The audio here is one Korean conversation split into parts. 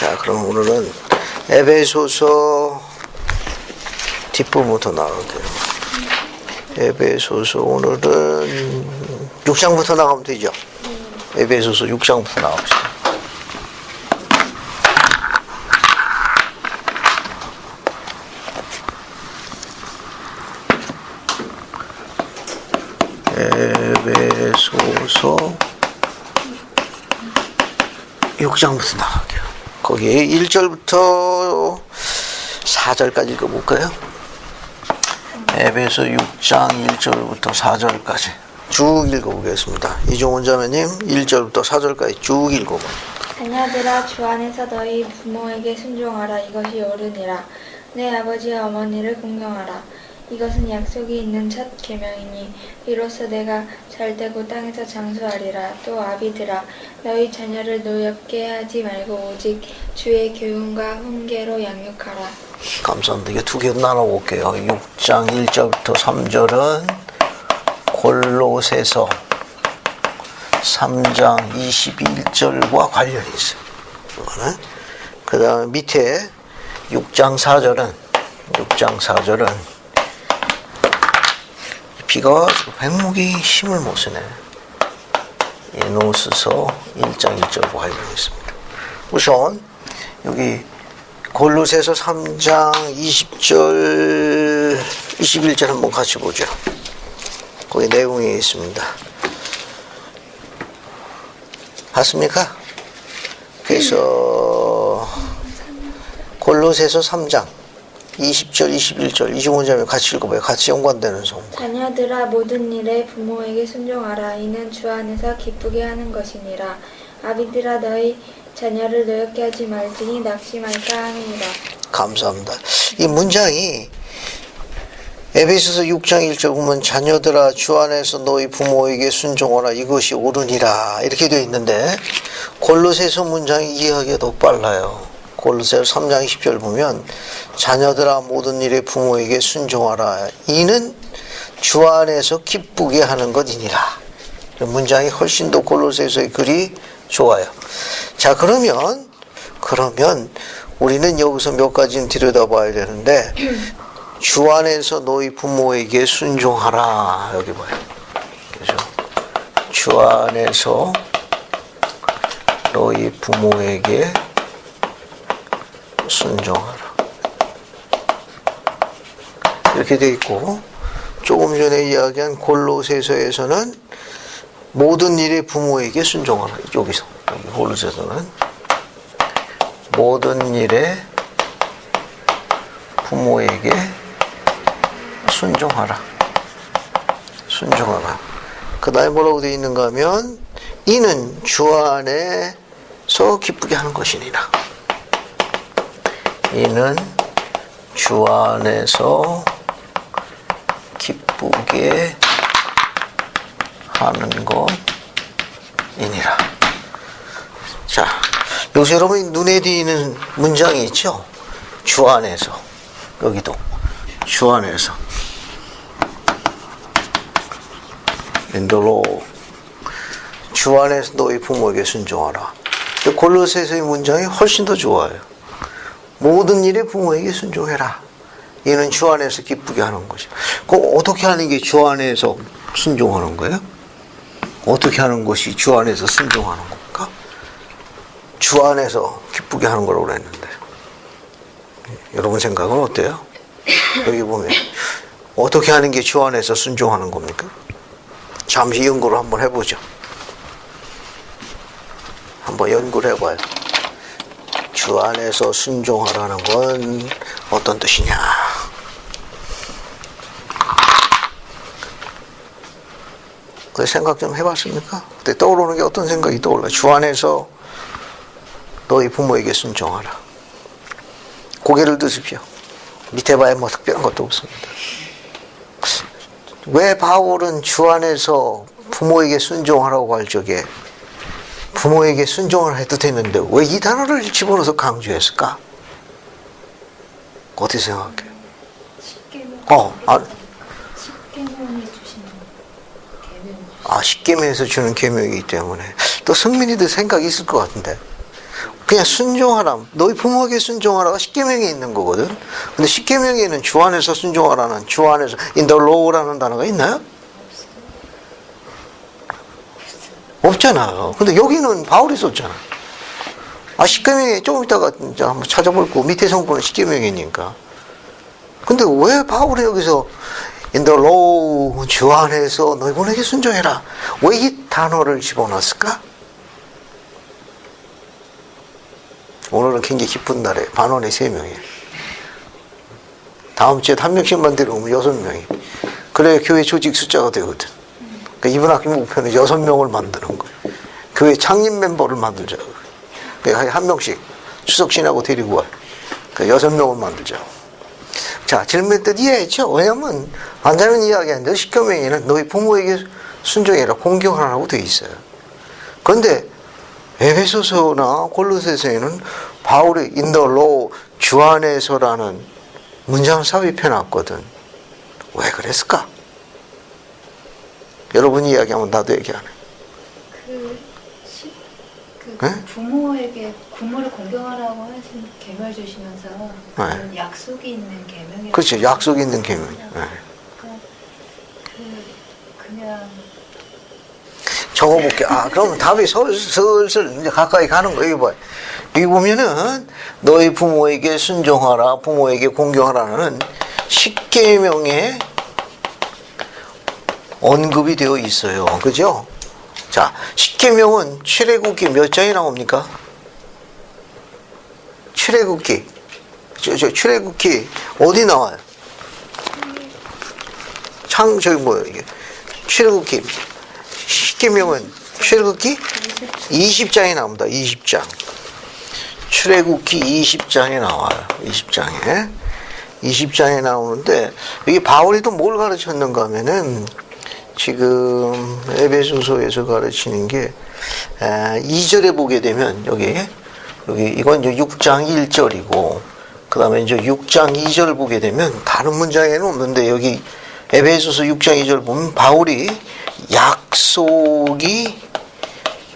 자, 그럼 오늘은 에베소서 뒷부분부터 나올게요. 에베소서 오늘은 6장부터 나가면 되죠? 에베소서 6장부터 나갑시다. 에베소서 6장부터 나갈게요. 거기에 1절부터 4절까지 읽어볼까요? 에베소 6장 1절부터 4절까지 쭉 읽어보겠습니다. 이종원 자매님 1절부터 4절까지 쭉 읽어봐. 자녀들아, 주 안에서 너희 부모에게 순종하라. 이것이 옳으니라. 내 아버지와 어머니를 공경하라. 이것은 약속이 있는 첫 계명이니 이로써 내가 잘되고 땅에서 장수하리라. 또 아비들아, 너희 자녀를 노엽게 하지 말고 오직 주의 교훈과 훈계로 양육하라. 감사합니다. 이게 두 개로 나눠볼게요. 6장 1절부터 3절은 골로새서 3장 21절과 관련이 있어요. 그 다음에 밑에 6장 4절은 비가 와가지고 백목이 힘을 못 쓰네. 에노스서 1장 1절과 관련이 있습니다. 우선 여기 골로새서 3장 20절 21절 한번 같이 보죠. 거기 내용이 있습니다. 봤습니까? 그래서 골로새서 3장 20절 21절 이종원 자매 같이 읽어봐요. 같이 연관되는 성구. 자녀들아, 모든 일에 부모에게 순종하라. 이는 주 안에서 기쁘게 하는 것이니라. 아비들아, 너희 자녀를 노엽게 하지 말지니 낙심할까 하느니라. 감사합니다. 이 문장이 에베소서 6장 1절 보면 자녀들아, 주 안에서 너희 부모에게 순종하라. 이것이 옳으니라 이렇게 되어 있는데 골로새서 문장이 이해하기가 더 빨라요. 골로새서 3장 20절 보면 자녀들아, 모든 일에 부모에게 순종하라. 이는 주 안에서 기쁘게 하는 것이니라. 문장이 훨씬 더 골로새서의 글이 좋아요. 자, 그러면 우리는 여기서 몇 가지는 들여다봐야 되는데 주 안에서 너희 부모에게 순종하라. 여기 봐요. 그죠? 주 안에서 너희 부모에게 순종하라. 이렇게 돼 있고 조금 전에 이야기한 골로새서에서는 모든 일에 부모에게 순종하라. 여기서 여기 골로새서는 모든 일에 부모에게 순종하라. 그 다음에 뭐라고 되어 있는가 하면 이는 주 안에서 기쁘게 하는 것이니라. 이는 주 안에서 기쁘게 하는 것이니라. 자, 여기서 여러분이 눈에 띄는 문장이 있죠? 주 안에서. 여기도 주 안에서. 인도로 주 안에서 너희 부모에게 순종하라. 골로새서의 문장이 훨씬 더 좋아요. 모든 일에 부모에게 순종해라. 이는 주 안에서 기쁘게 하는 것이다. 그럼 어떻게 하는 게 주 안에서 순종하는 거예요? 어떻게 하는 것이 주 안에서 순종하는 겁니까? 주 안에서 기쁘게 하는 거라고 그랬는데 여러분 생각은 어때요? 여기 보면 어떻게 하는 게 주 안에서 순종하는 겁니까? 잠시 연구를 한번 해보죠. 한번 연구를 해봐요. 주 안에서 순종하라는 건 어떤 뜻이냐? 그 생각 좀 해봤습니까? 그때 떠오르는 게 어떤 생각이 떠올라요? 주 안에서 너희 부모에게 순종하라. 고개를 드십시오. 밑에 봐야 뭐 특별한 것도 없습니다. 왜 바울은 주 안에서 부모에게 순종하라고 할 적에 부모에게 순종을 해도 되는데 왜 이 단어를 집어넣어서 강조했을까? 어떻게 생각해요? 십계명에 주시는 계명이. 십계명에서 주는 계명이기 때문에 또 승민이도 생각이 있을 것 같은데 그냥 순종하라. 너희 부모에게 순종하라가 십계명에 있는 거거든. 근데 십계명에는 주 안에서 순종하라는, 주 안에서 in the law라는 단어가 있나요? 없잖아요. 근데 여기는 바울이 썼잖아. 십계명에 조금 이따가 이제 한번 찾아볼 거. 밑에 성분은 십계명이니까. 근데 왜 바울이 여기서 in the law, 주 안에서 너희 부모에게 순종해라. 왜 이 단어를 집어넣었을까? 오늘은 굉장히 기쁜 날에 반원에 3명이에요. 다음 주에 한 명씩만 데려오면 6명이. 그래야 교회 조직 숫자가 되거든. 그러니까 이번 학기 목표는 6명을 만드는 거예요. 교회 창립 멤버를 만들자고. 그러니까 한 명씩 추석 지나고 데리고 와요. 그러니까 6명을 만들자고. 자, 질문의 뜻 이해했죠? 왜냐면 반자면 이야기하는데 십계명에는 너희 부모에게 순종해라, 공경하라고 되어 있어요. 그런데 에베소서나 골로새서에는 바울이 in the law, 주 안에서라는 문장을 삽입해놨거든. 왜 그랬을까? 여러분이 이야기하면 나도 얘기하네. 부모에게 부모를 공경하라고 하신 계명 주시면서 네. 약속이 있는 계명이. 그렇죠. 약속이 있는 계명이에요. 네. 그냥 적어볼게. 그럼 답이 슬슬 이제 가까이 가는 거예요. 여기 봐요. 여기 보면은 너희 부모에게 순종하라, 부모에게 공경하라는 십계명에 언급이 되어 있어요. 그죠? 자, 십계명은 출애굽기 몇 장이 나옵니까? 출애굽기. 출애굽기 어디 나와요? 이게 출애굽기. 십계명은 출애굽기 20장에 나옵니다. 20장. 출애굽기 20장에 나와요. 20장에 나오는데 여기 바울이 또 뭘 가르쳤는가 하면은 지금 에베소서에서 가르치는 게 2절에 보게 되면 여기 이건 이제 6장 1절이고 그다음에 이제 6장 2절 보게 되면 다른 문장에는 없는데 여기 에베소서 6장 2절 보면 바울이 약속이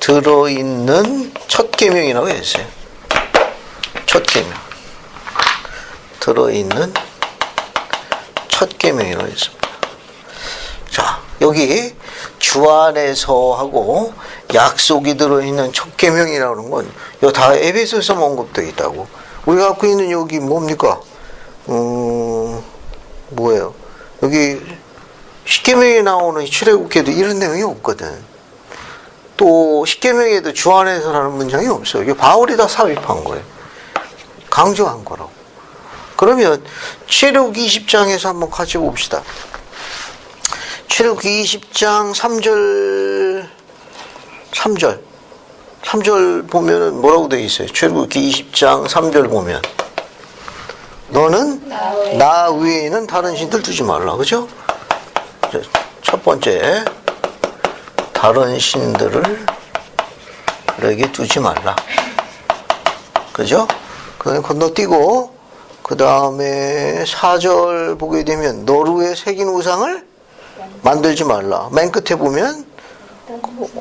들어있는 첫 계명이라고 했어요. 첫 계명. 들어있는 첫 계명이라고 했습니다. 자, 여기 주 안에서 하고 약속이 들어있는 첫 계명이라는 건 이거 다 에베소서만 언급되어 있다고. 우리가 갖고 있는 여기 뭡니까? 뭐예요? 여기 십계명에 나오는 출애굽기에도 이런 내용이 없거든. 또 십계명에도 주 안에서라는 문장이 없어요. 이게 바울이 다 삽입한 거예요. 강조한 거라고. 그러면 출애굽기 20장에서 한번 같이 봅시다. 출애굽기 20장 3절 보면은 뭐라고 되어 있어요? 출애굽기 20장 3절 보면 너는 나 외에는 다른 신들 두지 말라. 그죠? 첫 번째, 다른 신들을 너에게 두지 말라. 그죠? 그다음에 건너뛰고, 그 다음에 4절 보게 되면 너를 위해 새긴 우상을 만들지 말라. 맨 끝에 보면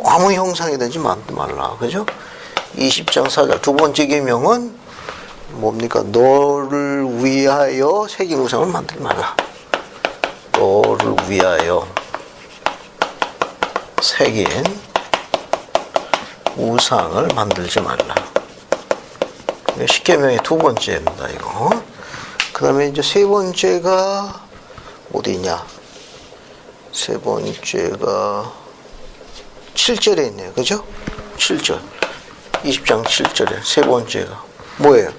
아무 형상이든지 만들지 말라. 그죠? 20장 4절. 두 번째 계명은 뭡니까? 너를 위하여 새긴 우상을 만들지 말라. 너를 위하여 새긴 우상을 만들지 말라. 십계명의 두 번째입니다. 이거. 그 다음에 이제 세 번째가 어디냐? 세 번째가 7절에 있네요. 그죠? 7절. 20장 7절에 세 번째가 뭐예요?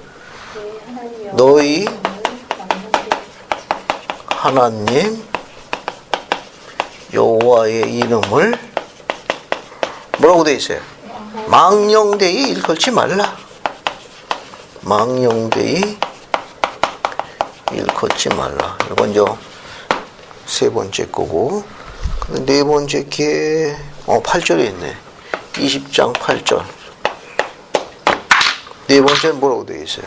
너희 하나님 여호와의 이름을 뭐라고 되어 있어요? 망령되이 일컬지 말라. 망령되이 일컬지 말라. 이건 이제 세 번째 거고, 네 번째 게 8절에 있네. 20장 8절. 네 번째는 뭐라고 되어 있어요?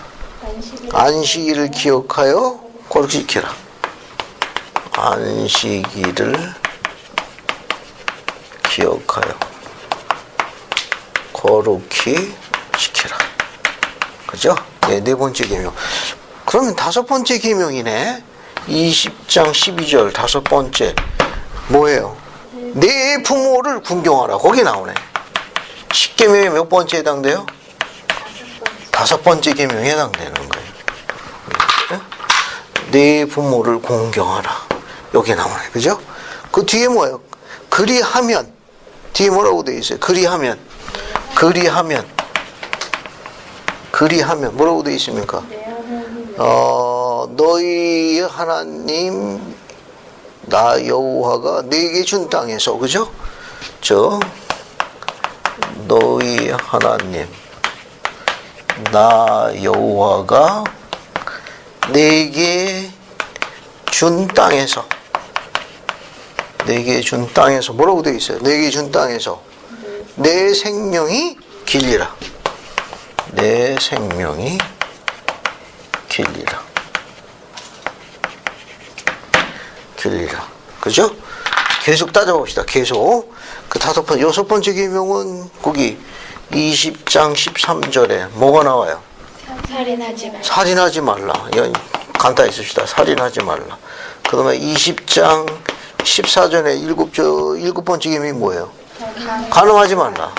안식일을 기억하여 거룩히 지켜라. 안식일을 기억하여 거룩히 지켜라. 그죠? 네, 네 번째 계명. 그러면 다섯 번째 계명이네. 20장 12절 다섯 번째 뭐예요? 내 부모를 궁경하라. 거기 나오네. 10계명에 몇 번째 해당돼요? 다섯 번째 계명에 해당되는 거예요. 내 부모를 공경하라. 여기 나오네. 그죠? 그 뒤에 뭐예요? 그리하면. 뒤에 뭐라고 되어 있어요? 그리하면. 뭐라고 되어 있습니까? 너희 하나님 나 여호와가 내게 준 땅에서, 그죠? 너희 하나님 나 여호와가 내게 준 땅에서 뭐라고 되어 있어요? 내게 준 땅에서 내 생명이 길리라. 내 생명이 길리라. 그죠? 계속 따져봅시다. 계속. 그 여섯 번째 계명은 거기 20장 13절에 뭐가 나와요? 살인하지 말라. 간단히 씁시다. 살인하지 말라. 그 다음에 20장 14절에 일곱 번째 계명이 뭐예요? 간음하지 말라.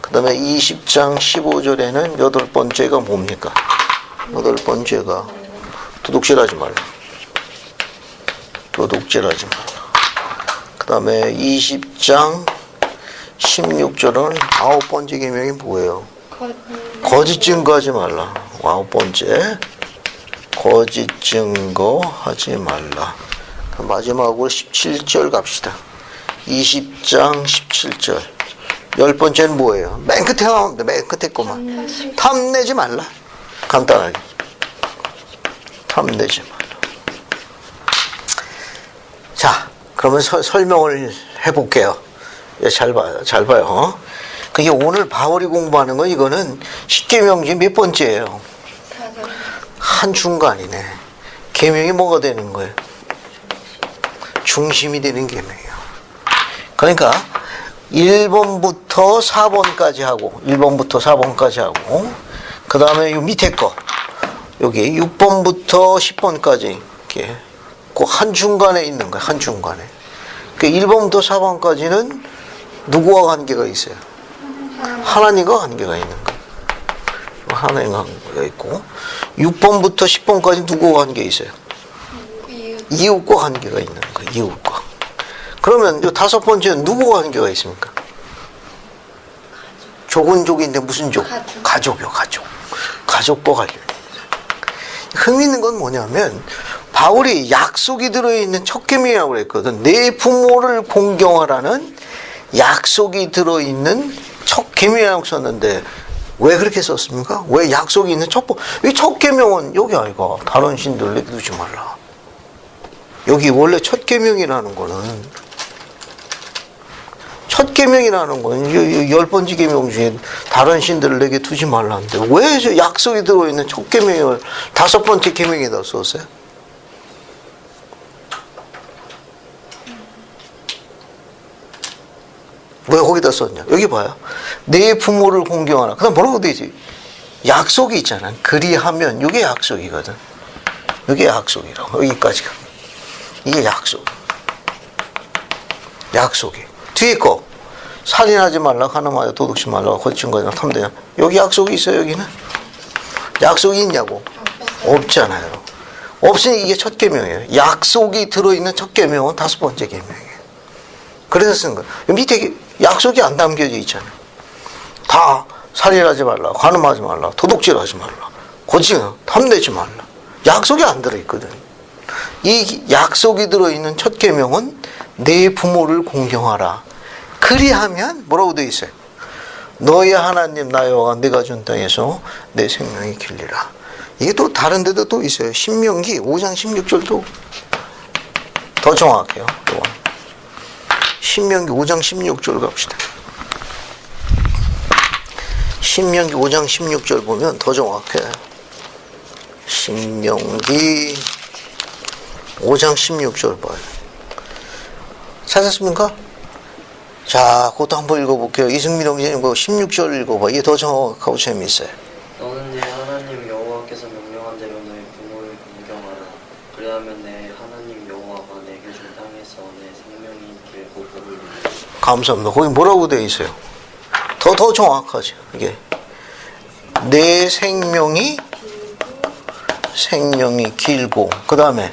그 다음에 20장 15절에는 여덟 번째가 뭡니까? 여덟 번째가 도둑질하지 말라. 그 다음에 20장 16절은 아홉 번째 계명이 뭐예요? 거짓 증거하지 말라. 아홉 번째 거짓 증거하지 말라. 마지막으로 17절 갑시다. 20장 17절. 열 번째는 뭐예요? 맨 끝에 나옵니다. 맨 끝에 거만. 탐내지 말라. 간단하게. 탐내지 말라. 자, 그러면 설명을 해볼게요. 잘 봐요. 그게 오늘 바울이 공부하는 건 이거는 십계명 중에 몇 번째예요? 한 중간이네. 계명이 뭐가 되는 거예요? 중심이 되는 계명이에요. 그러니까 1번부터 4번까지 하고 그 다음에 요 밑에 거 여기 6번부터 10번까지 이렇게 그 한 중간에 있는 거예요. 한 중간에. 그 1번부터 4번까지는 누구와 관계가 있어요? 하나님과 관계가 있는 거예요. 하나님과 관계가 있고 6번부터 10번까지 누구와 관계가 있어요? 이웃과 관계가 있는 거예요. 이웃과. 그러면 이 다섯 번째는 누구와 관계가 있습니까? 족은 족인데 무슨 족? 가족이요. 가족과 관계. 흥미있는 건 뭐냐면 바울이 약속이 들어있는 첫 계명이라고 그랬거든. 내 부모를 공경하라는 약속이 들어있는 첫 계명이라고 썼는데 왜 그렇게 썼습니까? 왜 약속이 있는 이 첫 계명은 여기 아이가 다른 신들 내게 두지 말라. 여기 원래 첫 계명이라는 거는 열 번째 계명 중에 다른 신들을 내게 두지 말라는데 왜 저 약속이 들어있는 첫 계명을 다섯 번째 계명에다 썼어요? 왜 거기다 썼냐? 여기 봐요. 내 부모를 공경하라. 그 다음 뭐라고 되지? 약속이 있잖아. 그리하면 이게 약속이거든. 이게 약속이라고. 여기까지가. 이게 약속이. 뒤에 거. 살인하지 말라, 간음하지 도둑질 말라, 거짓 거짓 탐대냐. 여기 약속이 있어요, 여기는? 약속이 있냐고? 없잖아요. 없으니 이게 첫 계명이에요. 약속이 들어있는 첫 계명은 다섯 번째 계명이에요. 그래서 쓴 거예요. 밑에 약속이 안 담겨져 있잖아요. 다 살인하지 말라, 간음하지 말라, 도둑질하지 말라, 거짓 탐내지 말라. 약속이 안 들어있거든. 이 약속이 들어있는 첫 계명은 내 부모를 공경하라. 그리하면 뭐라고 되어 있어요? 너희 하나님 나 여호와가 내가 준 땅에서 내 생명이 길리라. 이게 또 다른 데도 또 있어요. 신명기 5장 16절도 더 정확해요. 또. 신명기 5장 16절 갑시다. 신명기 5장 16절 보면 더 정확해. 신명기 5장 16절 봐요. 찾았습니까? 자, 그것도 한번 읽어볼게요. 이승민 형제님 그 16절 읽어봐. 이게 더 정확하고 재밌어요. 너는 네 하나님 여호와께서 명령한 대로 너희 부모를 공경하라. 그리하면 내 하나님 여호와가 내게 준 땅에서 내 생명이 길고 복을 누리라. 감사합니다. 거기 뭐라고 되어 있어요? 더 정확하죠. 이게 내 생명이 길고 그 다음에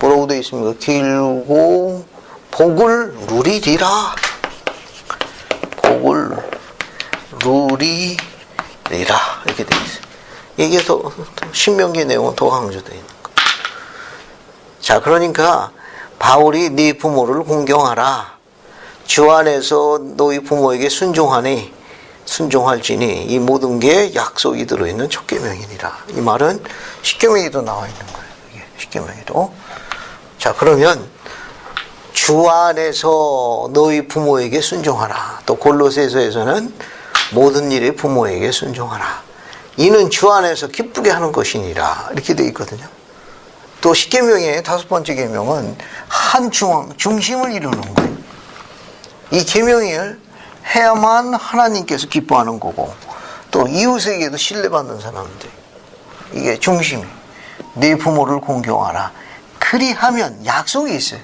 뭐라고 되어 있습니까? 길고 복을 누리리라. 복을 누리리라 이렇게 되어 있어요. 이게 더 신명기 내용은 더 강조되어 있는 거예요. 자, 그러니까 바울이 네 부모를 공경하라. 주 안에서 너희 부모에게 순종할지니 이 모든 게 약속이 들어있는 첫 계명이니라. 이 말은 십계명에도 나와 있는 거예요. 이게 십계명에도. 자, 그러면 주 안에서 너희 부모에게 순종하라. 또 골로새서에서는 모든 일에 부모에게 순종하라. 이는 주 안에서 기쁘게 하는 것이니라. 이렇게 되어 있거든요. 또 십계명의 다섯 번째 계명은 한 중심을 이루는 거예요. 이 계명을 해야만 하나님께서 기뻐하는 거고 또 이웃에게도 신뢰받는 사람들. 이게 중심이. 네 부모를 공경하라. 그리하면 약속이 있어요.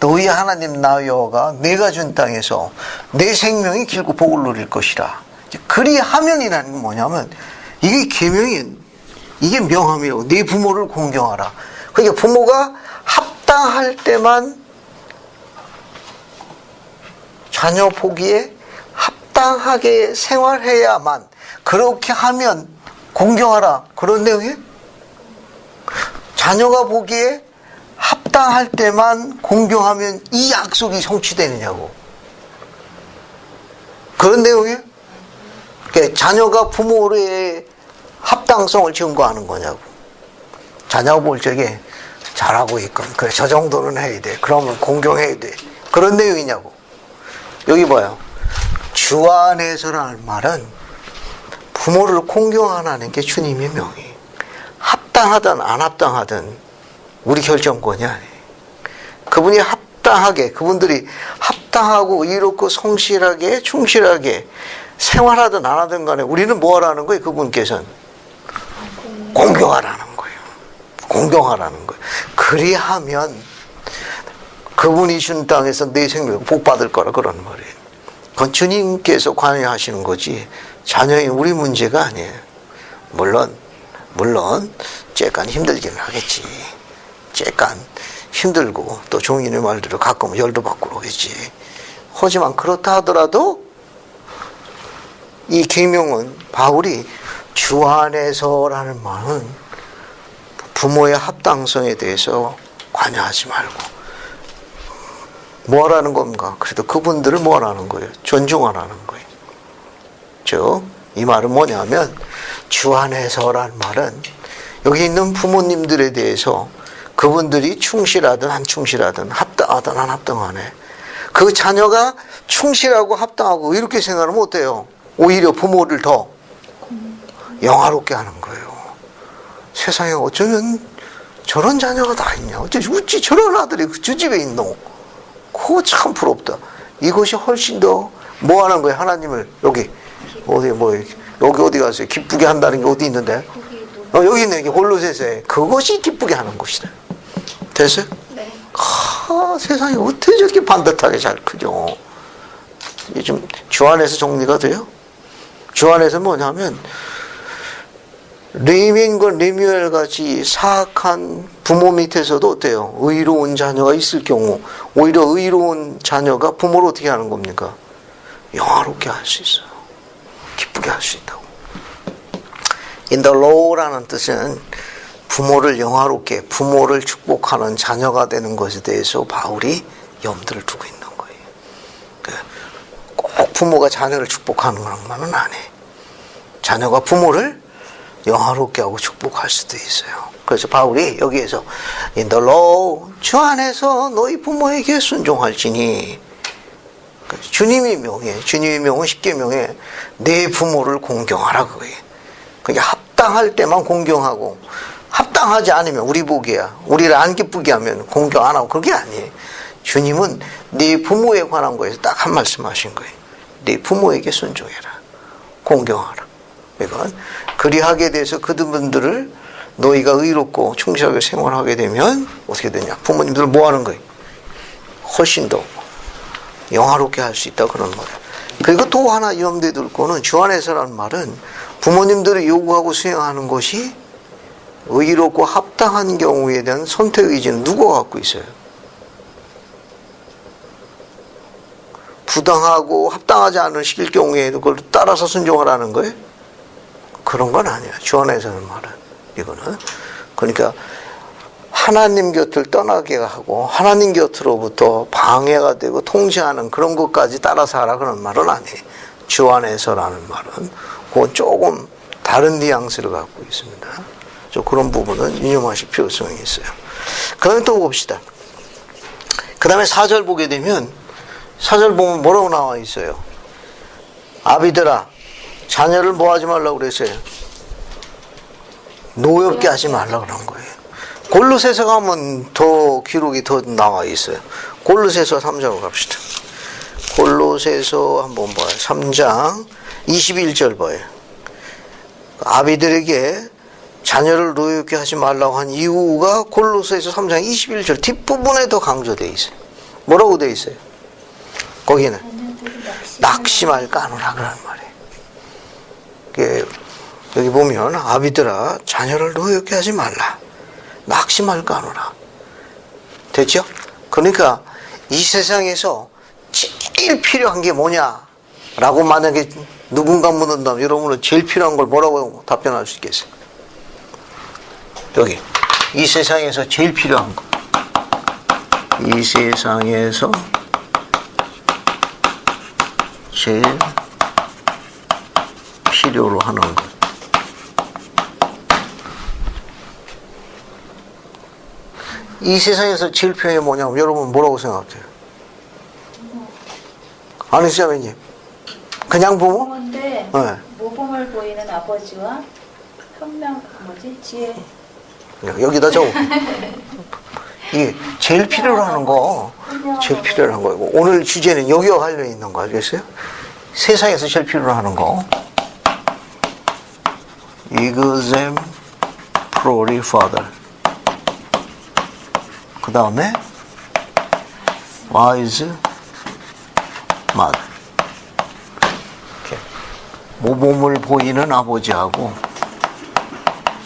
너희 하나님 나 여호와가 내가 준 땅에서 내 생명이 길고 복을 누릴 것이라. 그리하면이라는 건 뭐냐면 이게 계명이 이게 명함이라고. 네 부모를 공경하라. 그러니까 부모가 합당할 때만 자녀 보기에 합당하게 생활해야만 그렇게 하면 공경하라. 그런 내용이에요. 자녀가 보기에 합당할 때만 공경하면 이 약속이 성취되느냐고. 그런 내용이에요. 그러니까 자녀가 부모의 합당성을 증거하는 거냐고. 자녀가 볼 적에 잘하고 있건 그래 저 정도는 해야 돼. 그러면 공경해야 돼. 그런 내용이냐고. 여기 봐요. 주 안에서라는 말은 부모를 공경하라는 게 주님의 명이에요. 합당하든 안 합당하든 우리 결정권이 아니에요. 그분이 합당하게, 그분들이 합당하고 이롭고 성실하게, 충실하게 생활하든 안 하든 간에 우리는 뭐 하라는 거예요? 그분께서는 공경하라는 거예요. 공경하라는 거예요. 그리하면 그분이 준 땅에서 내 생명을 복 받을 거라 그런 말이에요. 그건 주님께서 관여하시는 거지 자녀인 우리 문제가 아니에요. 물론 쬐깐 힘들기는 하겠지. 쬐깐 힘들고 또 종인의 말대로 가끔 열도 받고 오겠지. 하지만 그렇다 하더라도 이 계명은 바울이 주 안에서라는 말은 부모의 합당성에 대해서 관여하지 말고 뭐 하라는 겁니까? 그래도 그분들을 뭐 하라는 거예요? 존중하라는 거예요. 이 말은 뭐냐면 주 안에서라는 말은 여기 있는 부모님들에 대해서 그분들이 충실하든 안 충실하든 합당하든 안 합당하네. 그 자녀가 충실하고 합당하고 이렇게 생각하면 어때요? 오히려 부모를 더 영화롭게 하는 거예요. 세상에 어쩌면 저런 자녀가 다 있냐? 어찌 저런 아들이 저 집에 있노? 그거 참 부럽다. 이것이 훨씬 더 뭐 하는 거예요? 하나님을 여기 어디 가세요? 기쁘게 한다는 게 어디 있는데? 여기 있네. 골로새서에 그것이 기쁘게 하는 것이다. 됐어요? 네. 세상이 어떻게 저렇게 반듯하게 잘 크죠? 이게 좀 주 안에서 정리가 돼요? 주 안에서 뭐냐면 레민과 레뮤엘 같이 사악한 부모 밑에서도 어때요? 의로운 자녀가 있을 경우 오히려 의로운 자녀가 부모를 어떻게 하는 겁니까? 영화롭게 할 수 있어요. 기쁘게 할 수 있다고. In the law라는 뜻은 부모를 영화롭게, 부모를 축복하는 자녀가 되는 것에 대해서 바울이 염두를 두고 있는 거예요. 꼭 부모가 자녀를 축복하는 것만은 아니에요. 자녀가 부모를 영화롭게 하고 축복할 수도 있어요. 그래서 바울이 여기에서 In the law, 주 안에서 너희 부모에게 순종할지니 주님의 명예, 주님의 명은 십계명에 내 부모를 공경하라 그거예요. 그러니까 합당할 때만 공경하고 합당하지 않으면 우리 보기야. 우리를 안 기쁘게 하면 공경 안 하고 그게 아니에요. 주님은 네 부모에 관한 거에서 딱 한 말씀 하신 거예요. 네 부모에게 순종해라. 공경하라. 이건 그리하게 돼서 그분들을 너희가 의롭고 충실하게 생활하게 되면 어떻게 되냐? 부모님들 뭐 하는 거예요? 훨씬 더 영화롭게 할 수 있다 그런 말이에요. 그리고 또 하나 염두에 둘 거는 주 안에서라는 말은 부모님들이 요구하고 수행하는 것이 의롭고 합당한 경우에 대한 선택 의지는 누가 갖고 있어요? 부당하고 합당하지 않으실 경우에 그걸 따라서 순종하라는 거예요? 그런 건 아니에요. 주 안에서는 말은 이거는 그러니까 하나님 곁을 떠나게 하고 하나님 곁으로부터 방해가 되고 통제하는 그런 것까지 따라서 하라 그런 말은 아니에요. 주 안에서라는 말은 그건 조금 다른 뉘앙스를 갖고 있습니다. 그런 부분은 유념하실 필요성이 있어요. 그다음에 또 봅시다. 그 다음에 4절 보게 되면 4절 보면 뭐라고 나와 있어요? 아비들아 자녀를 뭐 하지 말라고 그랬어요? 노엽게 하지 말라고 그런 거예요. 골로새서 가면 더 기록이 더 나와 있어요. 골로새서 3장으로 갑시다. 골로새서 한번 봐요. 3장 21절 봐요. 아비들에게 자녀를 노엽게 하지 말라고 한 이유가 골로새서 3장 21절 뒷부분에 더 강조되어 있어요. 뭐라고 되어 있어요? 거기는 낙심할 까노라 그러는 말이에요. 여기 보면 아비들아 자녀를 노엽게 하지 말라. 낙심할 까노라. 됐죠? 그러니까 이 세상에서 제일 필요한 게 뭐냐라고 만약에 누군가 묻는다면 여러분은 제일 필요한 걸 뭐라고 답변할 수 있겠어요? 여기 이 세상에서 제일 필요한 거. 이 세상에서 제일 필요로 하는 것. 이 세상에서 제일 필요한 게 뭐냐면 여러분 뭐라고 생각해요? 아니시자매님 그냥 부모? 부모인데 네. 모범을 보이는 아버지와 현명 지혜. 여기다 적어. 이게 제일 필요로 하는 거, 제일 필요로 하는 거고 오늘 주제는 여기와 관련 있는 거 알겠어요? 세상에서 제일 필요로 하는 거. 이그셈 프로리 파더. 그 다음에 와이즈 마더. 모범을 보이는 아버지하고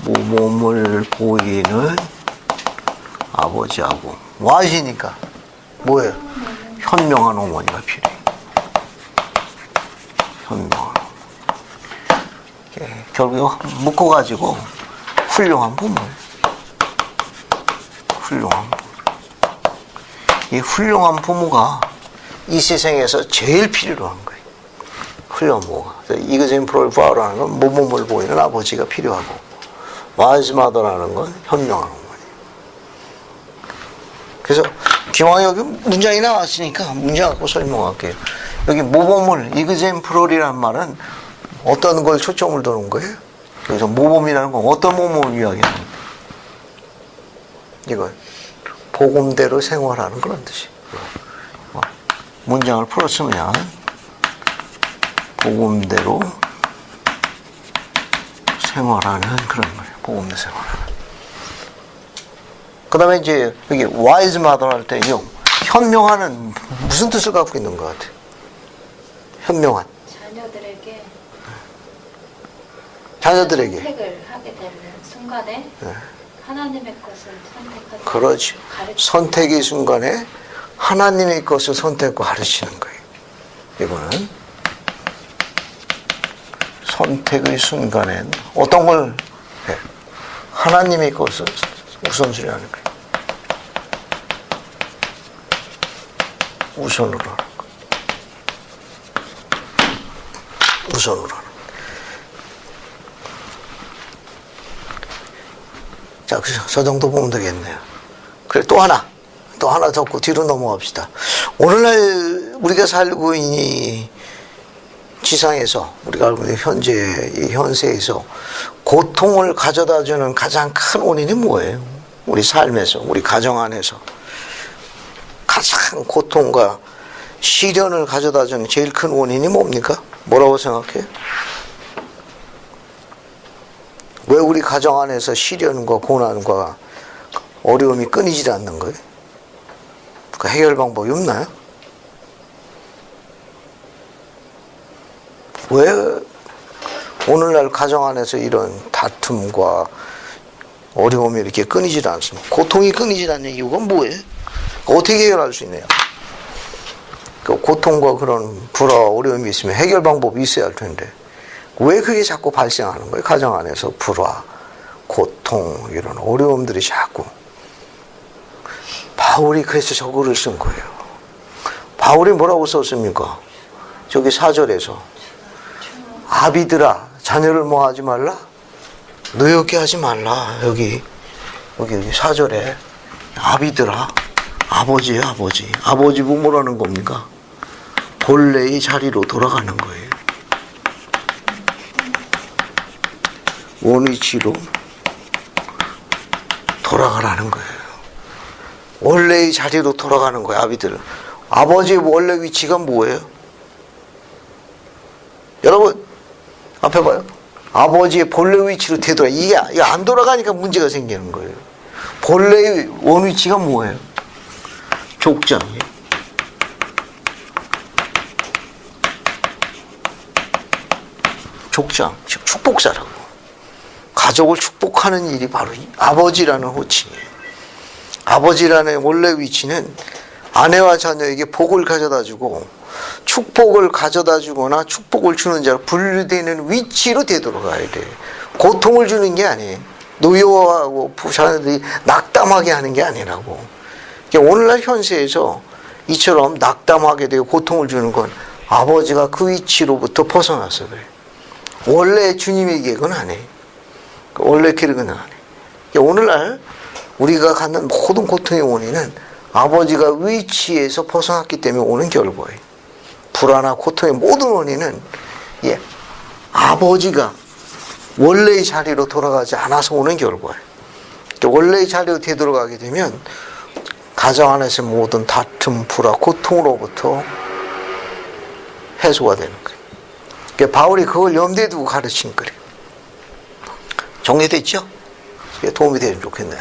모범을 보이는 아버지하고 와이즈니까 뭐예요? 현명한 어머니가 필요해. 현명한 어머니. 결국 묶어가지고 훌륭한 부모. 훌륭한 부모. 이 훌륭한 부모가 이 세상에서 제일 필요로 하는 거예요. 훌륭한 부모가. 이그젠 프로파라는 건 모범을 보이는 아버지가 필요하고 와이즈 마더라는 건 현명한 어머니. 그래서 기왕 여기 문장이 나왔으니까 문장 갖고 설명할게요. 여기 모범을 이그젠 프로리라는 말은 어떤 걸 초점을 두는 거예요? 그래서 모범이라는 건 어떤 모범을 이야기하는 거예요? 이걸 복음대로 생활하는 그런 뜻이에요. 문장을 풀었으면 복음대로 생활하는 그런 말이에요. 복음대로 생활하는. 그 다음에 이제 여기 wise mother 할 때요. 현명한은 무슨 뜻을 갖고 있는 것 같아요? 현명한. 자녀들에게 선택을 하게 되는 순간에 네. 하나님의 것을 선택하는. 그렇지. 선택의 순간에 하나님의 것을 선택하고 가르치는 거예요. 이거는 선택의 순간엔 어떤 걸 해? 하나님의 것을 우선순위 하는 거예요. 우선으로 하는 거예요. 우선으로 하는 거예요. 자, 그래서 저 정도 보면 되겠네요. 그래, 또 하나 적고 뒤로 넘어갑시다. 오늘날 우리가 살고 있는 이 지상에서, 우리가 알고 있는 이 현세에서 고통을 가져다 주는 가장 큰 원인이 뭐예요? 우리 삶에서, 우리 가정 안에서. 가장 고통과 시련을 가져다 주는 제일 큰 원인이 뭡니까? 뭐라고 생각해요? 왜 우리 가정 안에서 시련과 고난과 어려움이 끊이지 않는 거예요? 그 해결 방법이 없나요? 왜 오늘날 가정 안에서 이런 다툼과 어려움이 이렇게 끊이질 않습니까? 고통이 끊이질 않는 이유가 뭐예요? 어떻게 해결할 수 있나요? 그 고통과 그런 불화와 어려움이 있으면 해결 방법이 있어야 할 텐데 왜 그게 자꾸 발생하는 거예요? 가정 안에서 불화, 고통, 이런 어려움들이 자꾸. 바울이 그래서 저거를 쓴 거예요. 바울이 뭐라고 썼습니까? 저기 4절에서 아비들아 자녀를 뭐 하지 말라? 노엽게 하지 말라. 여기 4절에 아비들아, 아버지예요, 아버지. 아버지 뭐라는 겁니까? 본래의 자리로 돌아가는 거예요. 원위치로 돌아가라는 거예요. 원래의 자리로 돌아가는 거예요, 아비들은. 아버지의 원래 위치가 뭐예요? 여러분, 앞에 봐요. 아버지의 본래 위치로 되돌아. 이게 안 돌아가니까 문제가 생기는 거예요. 본래의 원위치가 뭐예요? 족장이에요. 족장, 즉 축복사라고. 가족을 축복하는 일이 바로 아버지라는 호칭이에요. 아버지라는 원래 위치는 아내와 자녀에게 복을 가져다 주고 축복을 가져다 주거나 축복을 주는 자로 분류되는 위치로 되돌아가야 돼요. 고통을 주는 게 아니에요. 노여워하고 자녀들이 낙담하게 하는 게 아니라고. 오늘날 현세에서 이처럼 낙담하게 되고 고통을 주는 건 아버지가 그 위치로부터 벗어나서 그래요. 원래 주님의 계획은 아니에요. 원래 계획은 아니에요. 오늘날 우리가 갖는 모든 고통의 원인은 아버지가 위치에서 벗어났기 때문에 오는 결과예요. 불안과 고통의 모든 원인은 아버지가 원래의 자리로 돌아가지 않아서 오는 결과예요. 원래의 자리로 되돌아가게 되면 가정 안에서 모든 다툼, 불화, 고통으로부터 해소가 되는 거예요. 그러니까 바울이 그걸 염두에 두고 가르친 거예요. 정리됐죠? 도움이 되면 좋겠네요.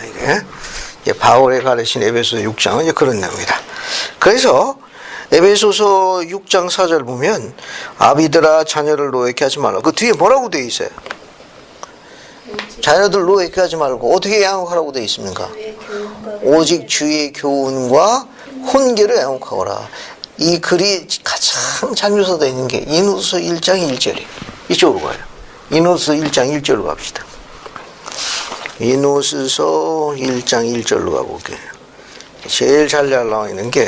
이게 바울의 가르친 에베소서 6장은 이제 그런 내용이다. 그래서 에베소서 6장 4절 보면 아비들아 자녀를 노예케 하지 말라. 그 뒤에 뭐라고 되어 있어요? 자녀들 노예케 하지 말고 어떻게 양육하라고 되어 있습니까? 오직 주의 교훈과 훈계를 양육하거라. 이 글이 가장 잘 묘사되어 있는 게 이누서 1장 1절이에요. 이쪽으로 가요. 이누서 1장 1절로 갑시다. 이누스서 1장 1절로 가볼게요. 제일 잘 나와 있는 게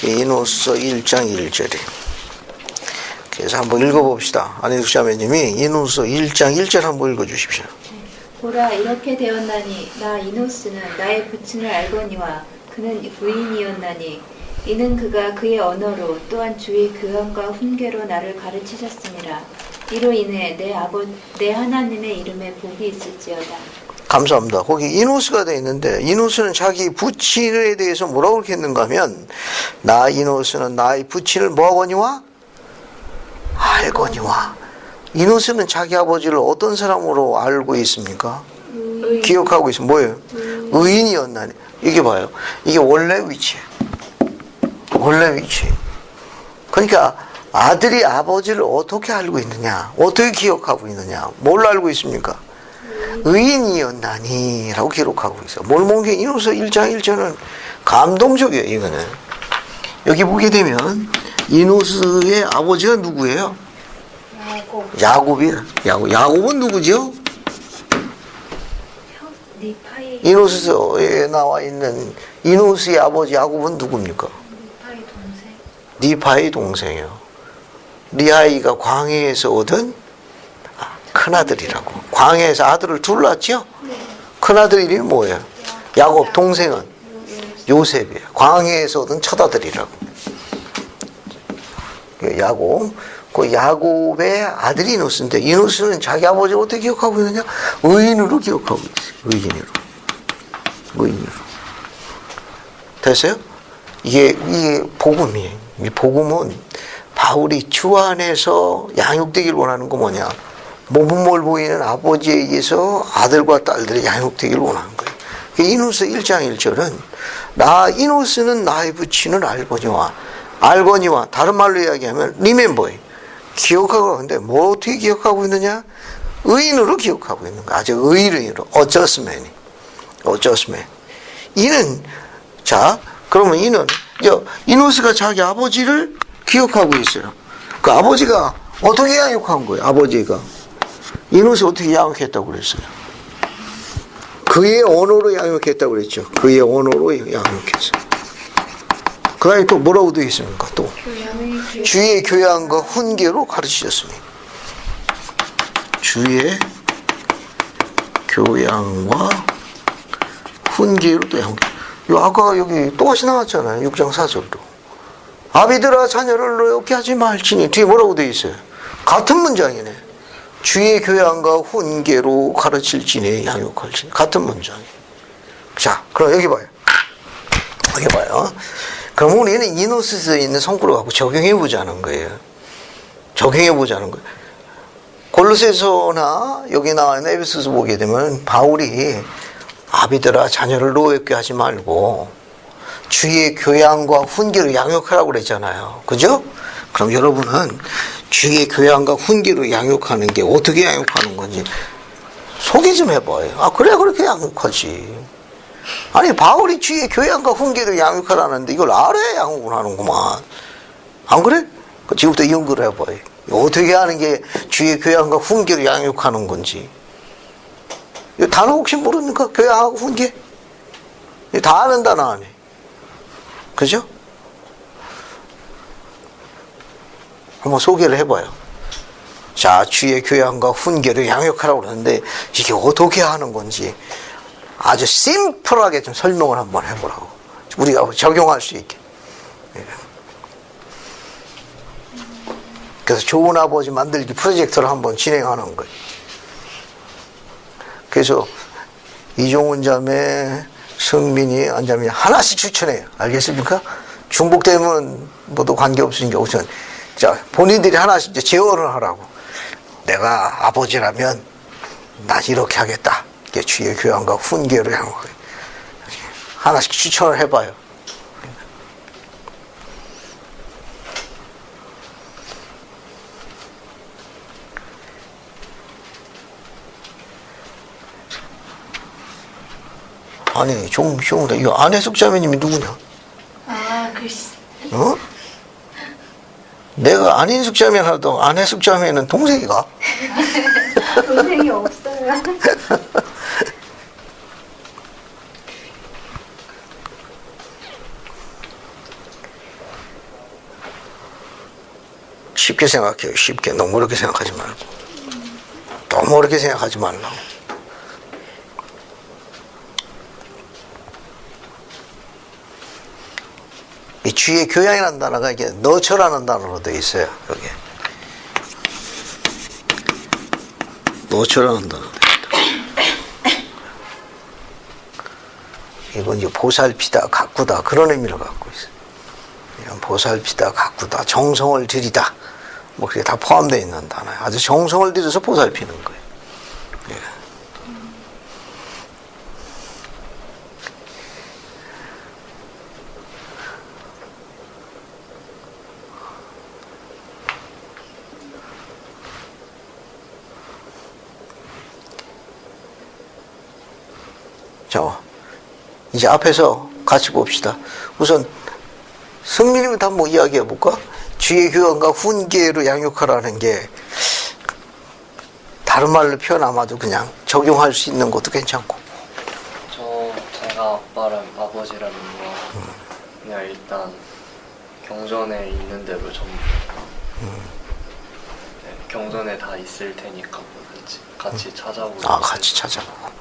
이누스서 1장 1절이에요. 그래서 한번 읽어봅시다. 안혜숙 자매님이 이누스서 1장 1절 한번 읽어주십시오. 보라 이렇게 되었나니 나 이노스는 나의 부친을 알거니와 그는 의인이었나니 이는 그가 그의 언어로 또한 주의 교훈과 훈계로 나를 가르치셨음이라. 이로 인해 내 하나님의 이름에 복이 있을지어다. 감사합니다. 거기 이노스가 되어 있는데 이노스는 자기 부친에 대해서 뭐라고 그렇게 했는가 하면 나 이노스는 나의 부친을 뭐하거니와? 알거니와. 이노스는 자기 아버지를 어떤 사람으로 알고 있습니까? 기억하고 있습니다. 뭐예요? 의인이었나니. 이게 봐요. 이게 원래 위치예요. 원래 위치. 그러니까 아들이 아버지를 어떻게 알고 있느냐, 어떻게 기억하고 있느냐, 뭘 알고 있습니까? 의인이었나니 라고 기록하고 있어요. 몰몬계 이노스 1장 1절은 감동적이에요. 이거는 여기 보게 되면 이노스의 아버지가 누구예요? 야곱이에요. 야곱은 누구죠? 이노스에 나와 있는 이노스의 아버지 야곱은 누굽니까? 니파의 동생이요. 리하이가 광해에서 얻은 큰아들이라고. 광해에서 아들을 둘 낳았죠? 큰아들 이름이 뭐예요? 야곱. 동생은 요셉이에요. 광해에서 얻은 첫아들이라고. 야곱. 그 야곱의 아들이 이노스인데 이노스는 자기 아버지를 어떻게 기억하고 있느냐? 의인으로 기억하고 있어요. 의인으로. 됐어요? 이게 복음이에요. 이 복음은 바울이 주 안에서 양육되길 원하는 거 뭐냐? 모분몰 보이는 아버지에 의해서 아들과 딸들이 양육되길 원하는 거예요. 이노스 1장 1절은 나 이노스는 나의 부친을 알거니와 다른 말로 이야기하면 remember예요. 기억하고 하는데 뭐 어떻게 기억하고 있느냐? 의인으로 기억하고 있는 거야. 아주 의인으로. 어쩌스맨이. 이는 자 그러면 이노스가 자기 아버지를 기억하고 있어요. 그 아버지가 어떻게 양육한 거예요? 아버지가 이노스 어떻게 양육했다고 그랬어요? 그의 언어로 양육했다고 그랬죠. 그의 언어로 양육했어요. 그 다음에 또 뭐라고 되어 있습니까? 또 주의 교양과 훈계로 가르치셨습니다. 주의 교양과 훈계로 또 양육. 아까 여기 똑같이 나왔잖아요. 6장 4절로. 아비들아 자녀를 노엽게 하지 말지니. 뒤에 뭐라고 되어 있어요? 같은 문장이네. 주의 교양과 훈계로 가르칠지니 양육할지니. 같은 문장이에요. 자, 그럼 여기 봐요. 그럼 우리는 이노스에 있는 성구를 갖고 적용해 보자는 거예요. 골로새서나 여기 나와 있는 에베소서 보게 되면 바울이 아비들아 자녀를 노엽게 하지 말고 주의 교양과 훈계로 양육하라고 그랬잖아요. 그죠? 그럼 여러분은 주의 교양과 훈계로 양육하는 게 어떻게 양육하는 건지 소개 좀 해봐요. 아 그래 그렇게 양육하지. 아니 바울이 주의 교양과 훈계로 양육하라는데 이걸 알아야 양육을 하는구만. 안 그래? 지금부터 연구를 해봐요. 어떻게 하는 게 주의 교양과 훈계로 양육하는 건지. 이 단어 혹시 모릅니까? 교양하고 훈계? 다 아는 단어 아니에요. 그죠? 한번 소개를 해봐요. 자, 주의 교양과 훈계를 양육하라고 그러는데 이게 어떻게 하는 건지 아주 심플하게 좀 설명을 한번 해보라고. 우리가 적용할 수 있게. 그래서 좋은 아버지 만들기 프로젝트를 한번 진행하는 거예요. 그래서 이종훈 자매, 성민이, 안자매 하나씩 추천해요. 알겠습니까? 중복되면 뭐도 관계없으니까 우선 자 본인들이 하나씩 이제 제언을 하라고. 내가 아버지라면 난 이렇게 하겠다. 이게 주의 교양과 훈계로 양육하게. 하나씩 추천을 해봐요. 아니, 종우다. 이거 안혜숙 자매님이 누구냐? 아, 글쎄. 어? 내가 안인숙 자매 하도 안혜숙 자매는 동생이가? 동생이 없어요. 쉽게 생각해요. 쉽게. 너무 어렵게 생각하지 말고. 너무 어렵게 생각하지 말라고. 이 주의 교양이라는 단어가 이게 너처라는 단어로 되어 있어요. 여기 너처라는 단어. 이건 이제 보살피다, 가꾸다 그런 의미를 갖고 있어요. 이건 보살피다, 가꾸다, 정성을 들이다. 뭐 그게 다 포함되어 있는 단어예요. 아주 정성을 들여서 보살피는 거예요. 예. 자, 이제 앞에서 같이 봅시다. 우선 성민이부터 한번 이야기해 볼까? 주의 교양과 훈계로 양육하라는 게 다른 말로 표현하마도 그냥 적용할 수 있는 것도 괜찮고. 제가 아버지라면요. 그냥 일단 경전에 있는 대로 전부. 네, 경전에 다 있을 테니까 같이 찾아보고. 아, 같이 찾아보고.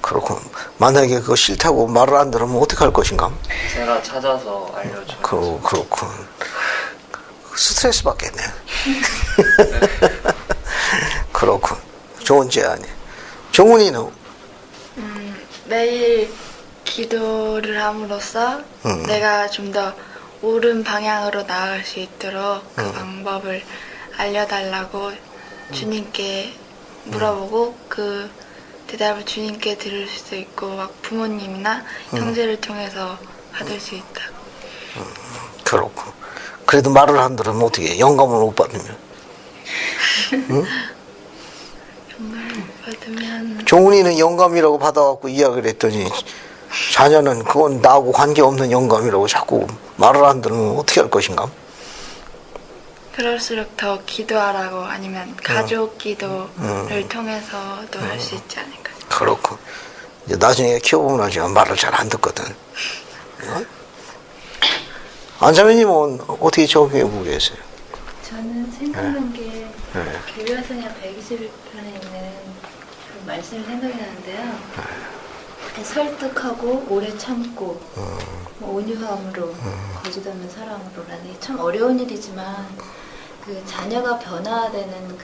그렇군. 만약에 그거 싫다고 말을 안 들으면 어떻게 할 것인가? 제가 찾아서 알려줘요. 그렇군. 스트레스 받겠네. 그렇군. 좋은 제안이. 정훈이는? 매일 기도를 함으로써 내가 좀 더 옳은 방향으로 나아갈 수 있도록 그 방법을 알려달라고 주님께 물어보고 그 대답을 주님께 들을 수 있고 막 부모님이나 형제를 통해서 받을 수 있다. 그렇고. 그래도 말을 안 들으면 어떻게 해? 영감을 못 받으면. 정말 못 받으면 종훈이는 영감이라고 받아갖고 이야기를 했더니 자녀는 그건 나하고 관계없는 영감이라고 자꾸 말을 안 들으면 어떻게 할 것인가? 그럴수록 더 기도하라고 아니면 가족 기도를 통해서도 할 수 있지 않을까. 그렇고. 이제 나중에 키워보면 알지만 말을 잘 안 듣거든. 어? 안자매님은 어떻게 적용해 보고 계세요? 저는 생각난 게 네. 교회서냐 121편에 있는 그 말씀이 생각이 나는데요. 설득하고 오래 참고 뭐 온유함으로 거짓 없는 사랑으로라는 게 참 어려운 일이지만 그 자녀가 변화되는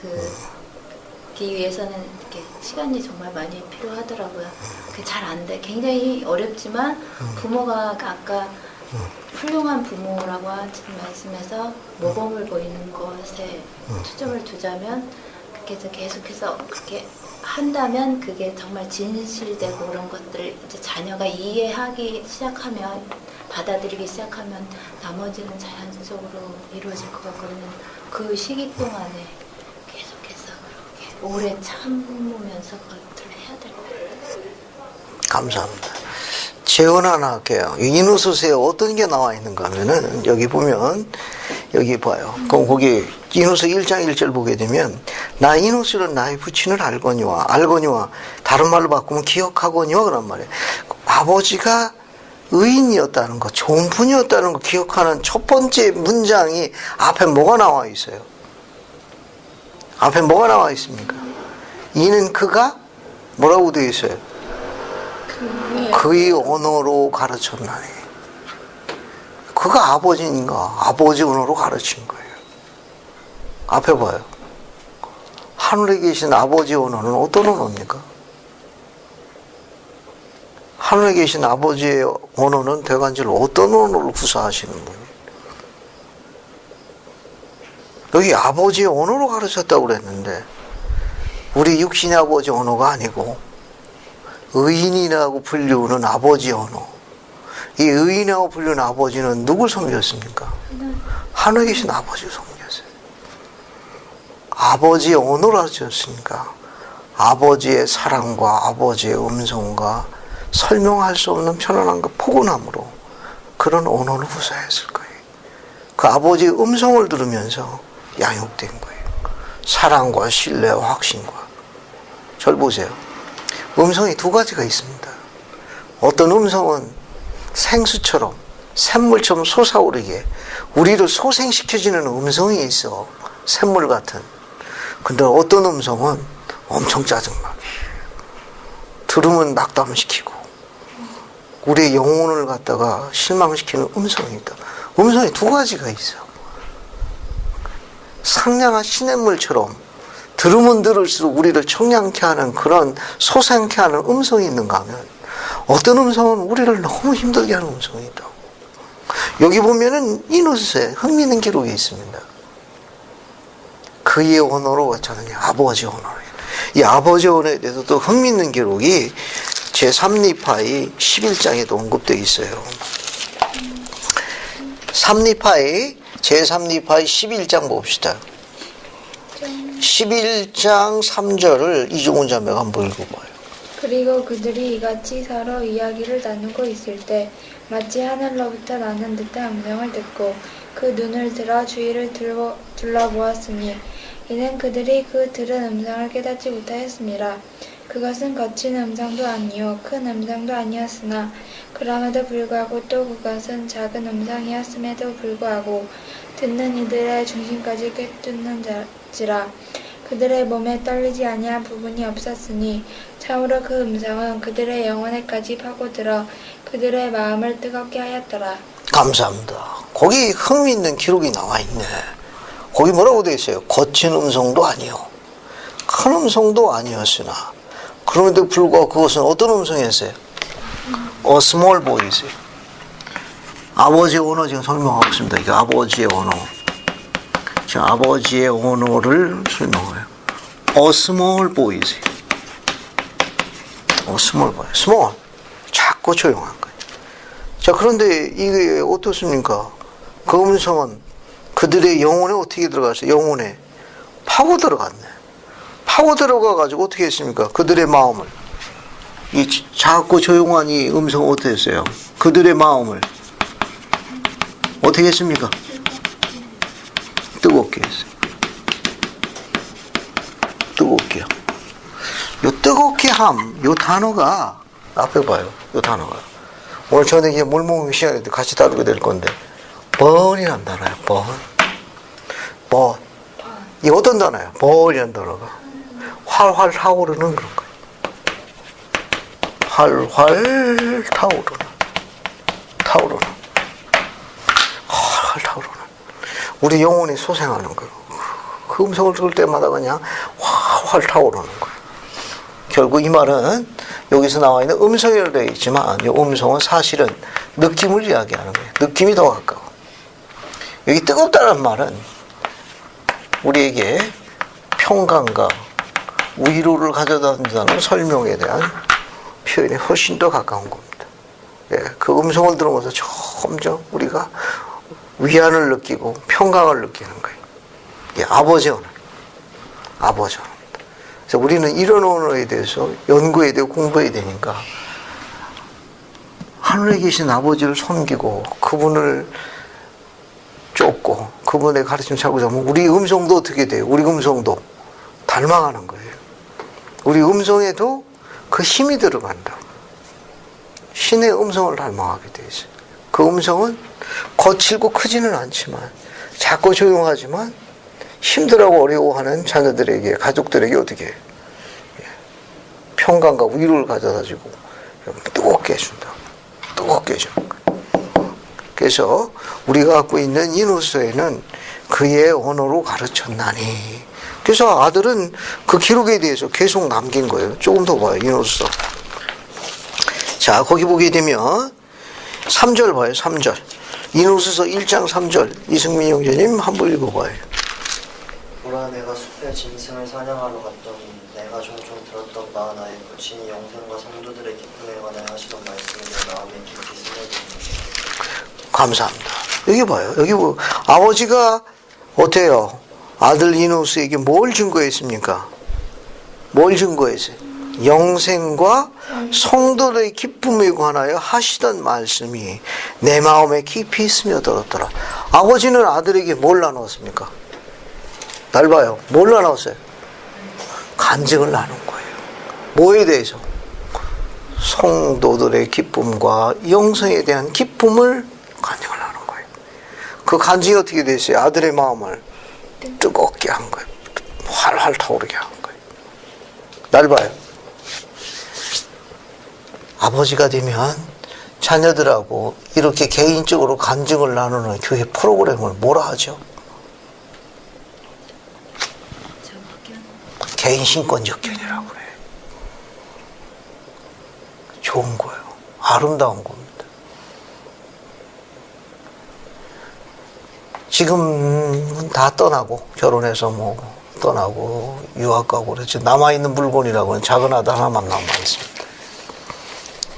기 위해서는 이렇게 시간이 정말 많이 필요하더라고요. 그게 잘 안 돼. 굉장히 어렵지만 부모가 아까 훌륭한 부모라고 하신 말씀에서 모범을 보이는 것에 초점을 두자면 그렇게 계속해서 그렇게 한다면 그게 정말 진실되고 그런 것들을 이제 자녀가 이해하기 시작하면 받아들이기 시작하면 나머지는 자연적으로 이루어질 것 같거든요. 그 시기 동안에 계속해서 그렇게 오래 참으면서 그것들을 해야 될 것 같아요. 감사합니다. 재원 하나 할게요. 이누스에 어떤 게 나와 있는가 하면은 여기 보면 여기 봐요. 그럼 거기 이누스 1장 1절 보게 되면 나 이누스는 나의 부친을 알거니와 다른 말로 바꾸면 기억하거니와 그런 말이에요. 아버지가 의인이었다는 거, 좋은 분이었다는 거 기억하는 첫 번째 문장이 앞에 뭐가 나와 있어요? 앞에 뭐가 나와 있습니까? 이는 그가 뭐라고 되어 있어요? 그의 언어로 가르쳤나니. 그가 아버지인가? 아버지 언어로 가르친 거예요. 앞에 봐요. 하늘에 계신 아버지 언어는 어떤 언어입니까? 하늘에 계신 아버지의 언어는 대관절로 어떤 언어를 구사하시는 분이에요? 여기 아버지의 언어로 가르쳤다고 그랬는데 우리 육신의 아버지 언어가 아니고 의인이라고 불리우는 아버지 언어. 이 의인이라고 불리우는 아버지는 누굴 섬겼습니까? 하늘에 계신 아버지를 섬겼어요. 아버지의 언어를 가르쳤으니까 아버지의 사랑과 아버지의 음성과 설명할 수 없는 편안함과 포근함으로 그런 언어를 구사했을 거예요. 그 아버지의 음성을 들으면서 양육된 거예요. 사랑과 신뢰와 확신과. 절 보세요. 음성이 두 가지가 있습니다. 어떤 음성은 생수처럼 샘물처럼 솟아오르게 우리를 소생시켜주는 음성이 있어. 샘물 같은. 근데 어떤 음성은 엄청 짜증나게 들으면 낙담시키고 우리의 영혼을 갖다가 실망시키는 음성이 있다. 음성이 두 가지가 있어. 상냥한 시냇물처럼 들으면 들을수록 우리를 청량케 하는 그런 소생케 하는 음성이 있는가 하면 어떤 음성은 우리를 너무 힘들게 하는 음성이 있다고. 여기 보면은 이누스에 흥미있는 기록이 있습니다. 그의 언어로 저는 아버지 언어로. 이 아버지 언어에 대해서 또 흥미있는 기록이 제3리파이 11장에도 언급되어 있어요. 3리파이 제3리파이 11장 봅시다. 11장 3절을 이종훈 자매가 한번 읽어봐요. 그리고 그들이 이같이 서로 이야기를 나누고 있을 때 마치 하늘로부터 나는 듯한 음성을 듣고 그 눈을 들어 주위를 둘러보았으니 이는 그들이 그 들은 음성을 깨닫지 못하였습니다. 그것은 거친 음성도 아니요 큰 음성도 아니었으나 그럼에도 불구하고 또 그것은 작은 음성이었음에도 불구하고 듣는 이들의 중심까지 꿰뚫는지라 그들의 몸에 떨리지 아니한 부분이 없었으니 참으로 그 음성은 그들의 영혼에까지 파고들어 그들의 마음을 뜨겁게 하였더라. 감사합니다. 거기 흥미있는 기록이 나와 있네. 거기 뭐라고 되어 있어요? 거친 음성도 아니요 큰 음성도 아니었으나 그럼에도 불구하고 그것은 어떤 음성이었어요? A small boy's. 아버지의 언어 지금 설명하고 있습니다. 이게 아버지의 언어. 자, 아버지의 언어를 설명해요. A small boy's. A small boy. small. 작고 조용한 거예요. 자, 그런데 이게 어떻습니까? 그 음성은 그들의 영혼에 어떻게 들어갔어요? 영혼에 파고 들어갔네. 파고 들어가가지고 어떻게 했습니까? 그들의 마음을. 이 작고 조용한 이 음성은 어떻게 했어요? 그들의 마음을 어떻게 했습니까? 뜨겁게 했어요. 뜨겁게요. 요 뜨겁게 함, 요 단어가 앞에 봐요. 요 단어가 오늘 저녁에 물먹는 시간에 같이 다루게 될 건데 번이란 단어예요. 번. 이 어떤 단어예요? 번이란 단어가 활활 타오르는 그런 거예요. 활활 타오르는 활활 타오르는 우리 영혼이 소생하는 거예요. 그 음성을 들을 때마다 그냥 활활 타오르는 거예요. 결국 이 말은 여기서 나와 있는 음성이라고 되어 있지만 이 음성은 사실은 느낌을 이야기하는 거예요. 느낌이 더 가까워. 여기 뜨겁다는 말은 우리에게 평강과 위로를 가져다 준다는 설명에 대한 표현이 훨씬 더 가까운 겁니다. 예, 그 음성을 들으면서 점점 우리가 위안을 느끼고 평강을 느끼는 거예요. 예, 아버지 언어. 아버지 언어. 그래서 우리는 이런 언어에 대해서 연구해야 되고 공부해야 되니까 하늘에 계신 아버지를 섬기고 그분을 쫓고 그분의 가르침 찾고 자면 우리 음성도 어떻게 돼요? 우리 음성도 닮아가는 거예요. 우리 음성에도 그 힘이 들어간다. 신의 음성을 닮아가게 돼 있어요. 그 음성은 거칠고 크지는 않지만 작고 조용하지만 힘들고 어려워하는 자녀들에게 가족들에게 어떻게 해요? 평강과 위로를 가져다주고 뜨겁게 해준다. 뜨겁게 해주는 거예요. 그래서 우리가 갖고 있는 이누스에는 그의 언어로 가르쳤나니. 그래서 아들은 그 기록에 대해서 계속 남긴 거예요. 조금 더 봐요. 이누스. 자, 거기 보게 되면 3절 봐요. 3절. 이누스서 1장 3절. 이승민 형제님 한번 읽어봐요. 보라 내가 숲의 짐승을 사냥하러 갔더니 내가 종종 들었던 바 나의 부친이 영생과 성도들의 기쁨에 관해 하시던 말씀이 내 마음에 깊이 스며듭니다. 감사합니다. 여기 봐요. 여기 뭐 아버지가 어때요? 아들 이누스에게 뭘 증거했습니까? 뭘 증거했어요? 영생과 성도들의 기쁨에 관하여 하시던 말씀이 내 마음에 깊이 스며들었더라. 아버지는 아들에게 뭘 나눴습니까? 날 봐요. 뭘 나눴어요? 간증을 나눈 거예요. 뭐에 대해서? 성도들의 기쁨과 영생에 대한 기쁨을 간증을 나눈 거예요. 그 간증이 어떻게 됐어요? 아들의 마음을 뜨겁게 한 거예요. 활활 타오르게 한 거예요. 날 봐요. 아버지가 되면 자녀들하고 이렇게 개인적으로 간증을 나누는 교회 프로그램을 뭐라 하죠? 개인 신권 접견이라고 그래요. 좋은 거예요. 아름다운 겁니다. 지금은 다 떠나고 결혼해서 뭐 떠나고 유학 가고 그렇죠. 남아있는 물건이라고는 작은 아들 하나만 남아있습니다.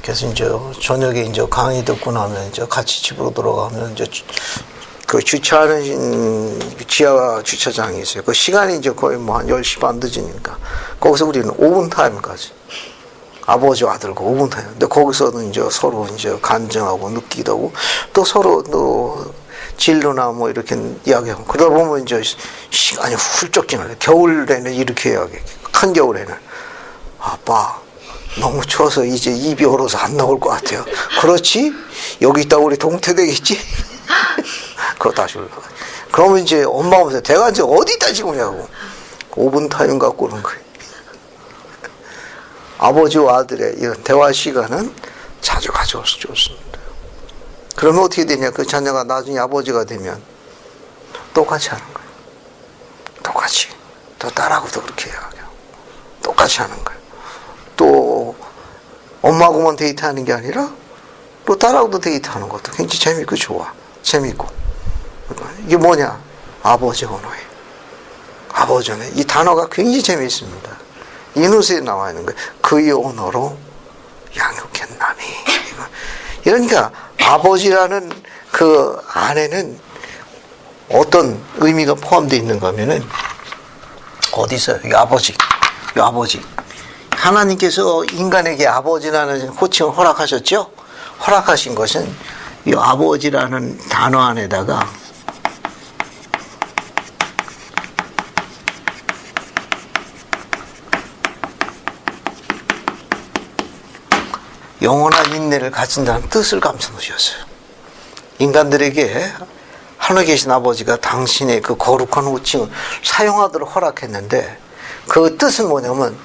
그래서 이제 저녁에 이제 강의 듣고 나면 이제 같이 집으로 돌아가면 이제 그 주차하는 지하 주차장이 있어요. 그 시간이 이제 거의 뭐 한 10시 반 늦으니까 거기서 우리는 5분 타임까지 아버지와 아들과 5분 타임. 근데 거기서는 이제 서로 이제 간증하고 느끼기도 하고 또 서로 또 진로나 뭐 이렇게 이야기하고 그러다 보면 이제 시간이 훌쩍 지나요. 겨울에는 이렇게 이야기해. 한겨울에는 아빠 너무 추워서 이제 입이 얼어서 안 나올 것 같아요. 그렇지? 여기 있다 우리 동태되겠지? 그거 다시 올라가. 그러면 이제 엄마가 보세요. 내가 이제 어디다 지우냐고. 5분 타임 갖고 오는 거예요. 아버지와 아들의 이런 대화 시간은 자주 가져와서 좋습니다. 그러면 어떻게 되냐? 그 자녀가 나중에 아버지가 되면 똑같이 하는 거예요. 똑같이. 또 딸하고도 그렇게 해요. 똑같이 하는 거예요. 또 엄마하고만 데이트하는 게 아니라 또 딸하고도 데이트하는 것도 굉장히 재밌고 좋아. 재밌고. 이게 뭐냐? 아버지 언어예요. 아버지 언어. 이 단어가 굉장히 재미있습니다. 이누스에 나와 있는 거예요. 그의 언어로 양육했나니. 그러니까 아버지라는 그 안에는 어떤 의미가 포함되어 있는가 하면은 어디 있어요? 이 아버지. 이 아버지. 하나님께서 인간에게 아버지라는 호칭을 허락하셨죠? 허락하신 것은 이 아버지라는 단어 안에다가 영원한 인내를 가진다는 뜻을 감춰 놓으셨어요. 인간들에게 하늘에 계신 아버지가 당신의 그 거룩한 호칭을 사용하도록 허락했는데 그 뜻은 뭐냐면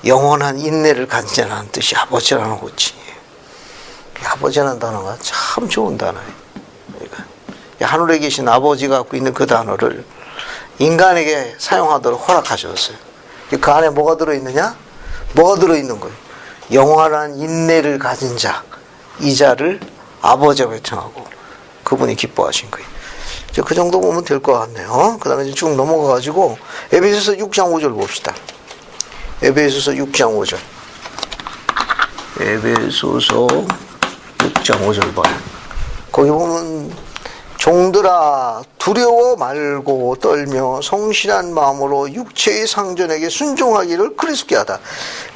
영원한 인내를 가진다는 뜻이 아버지라는 호칭이에요. 아버지라는 단어가 참 좋은 단어예요. 그러니까 하늘에 계신 아버지가 갖고 있는 그 단어를 인간에게 사용하도록 허락하셨어요. 그 안에 뭐가 들어있느냐? 뭐가 들어있는 거예요? 영원한 인내를 가진 자, 이 자를 아버지라고称하고 그분이 기뻐하신 거예요. 이제 그 정도 보면 될 것 같네요. 그 다음에 쭉 넘어가가지고 에베소서 6장 5절 봅시다. 에베소서 6장 5절. 에베소서 6장 5절 봐요. 거기 보면 종들아 두려워 말고 떨며 성실한 마음으로 육체의 상전에게 순종하기를 그리스도께 하다.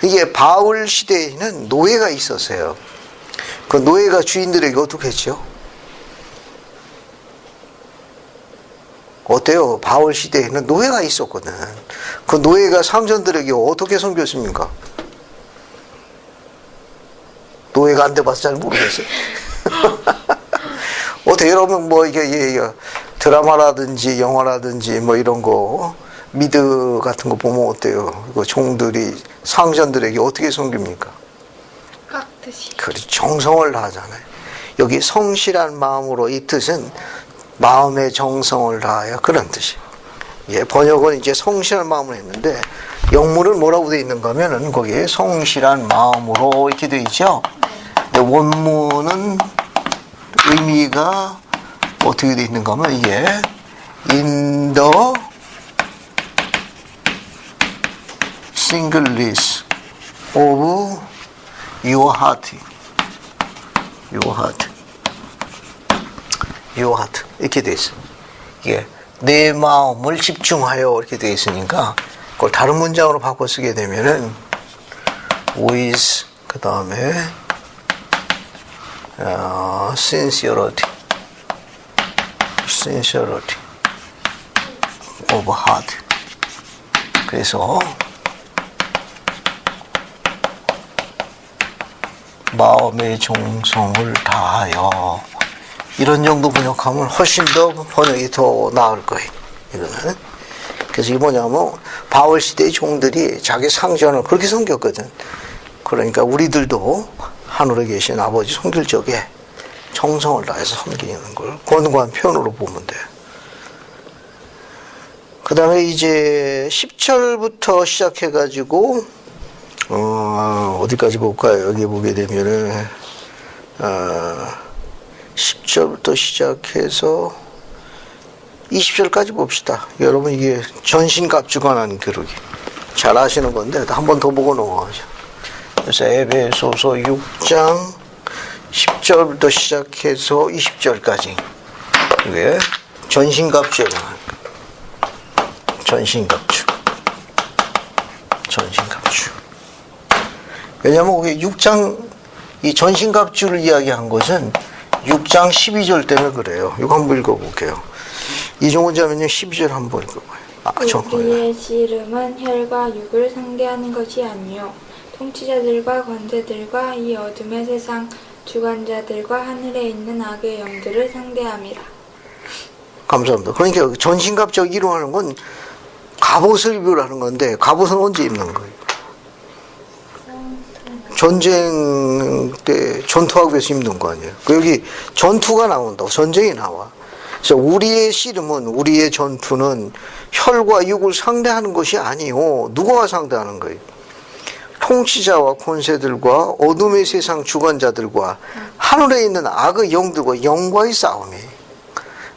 이게 바울 시대에는 노예가 있었어요. 그 노예가 주인들에게 어떻게 했죠? 어때요? 바울 시대에는 노예가 있었거든. 그 노예가 상전들에게 어떻게 섬겼습니까? 노예가 안 돼봐서 잘 모르겠어요. 어떻게 여러분 뭐 이게 드라마라든지 영화라든지 뭐 이런 거 미드 같은 거 보면 어때요? 그 종들이 상전들에게 어떻게 섬깁니까? 깍듯이. 그렇죠. 정성을 다하잖아요. 여기 성실한 마음으로 이 뜻은 마음의 정성을 다하여 그런 뜻이에요. 예, 번역은 이제 성실한 마음을 했는데 영문은 뭐라고 되어 있는가 하면은 거기에 성실한 마음으로 이렇게 되어 있죠. 근데 원문은 의미가 어떻게 되어 있는가 하면 이게 in the singleness of your heart. your heart. your heart. 이렇게 되어 있어요. 이게 내 마음을 집중하여 이렇게 되어 있으니까 그걸 다른 문장으로 바꿔 쓰게 되면은 with 그 다음에 sincerity of heart. 그래서 마음의 정성을 다하여 이런 정도 번역하면 훨씬 더 번역이 더 나을 거예요. 이거는. 그래서 이게 뭐냐면 바울 시대의 종들이 자기 상전을 그렇게 섬겼거든. 그러니까 우리들도 하늘에 계신 아버지 섬길 적에 정성을 다해서 섬기는 걸 권고한 표현으로 보면 돼요. 그 다음에 이제 10절부터 시작해가지고 어디까지 볼까요? 여기 보게 되면은 10절부터 시작해서 20절까지 봅시다. 여러분 이게 전신갑주관한 교육이 잘 아시는 건데 한 번 더 보고 넘어가죠. 그래서 에베소서 6장 10절부터 시작해서 20절까지 이게 전신갑주에 관한 전신갑주. 왜냐하면 거기 6장 이 전신갑주를 이야기한 것은 6장 12절 때문에 그래요. 이거 한번 읽어볼게요. 이종훈 자매님 12절 한번 읽어봐요. 우리의 씨름은 혈과 육을 상대하는 것이 아니요 통치자들과 권세들과 이 어둠의 세상 주관자들과 하늘에 있는 악의 영들을 상대함이라. 감사합니다. 그러니까 전신갑주가 이루어하는 건 갑옷을 입으라는 건데 갑옷은 언제 입는 거예요? 전쟁 때 전투하기 위해서 입는 거 아니에요? 여기 전투가 나온다고 전쟁이 나와. 그래서 우리의 씨름은 우리의 전투는 혈과 육을 상대하는 것이 아니요 누구와 상대하는 거예요? 통치자와 권세들과 어둠의 세상 주관자들과 하늘에 있는 악의 영들과 영과의 싸움이.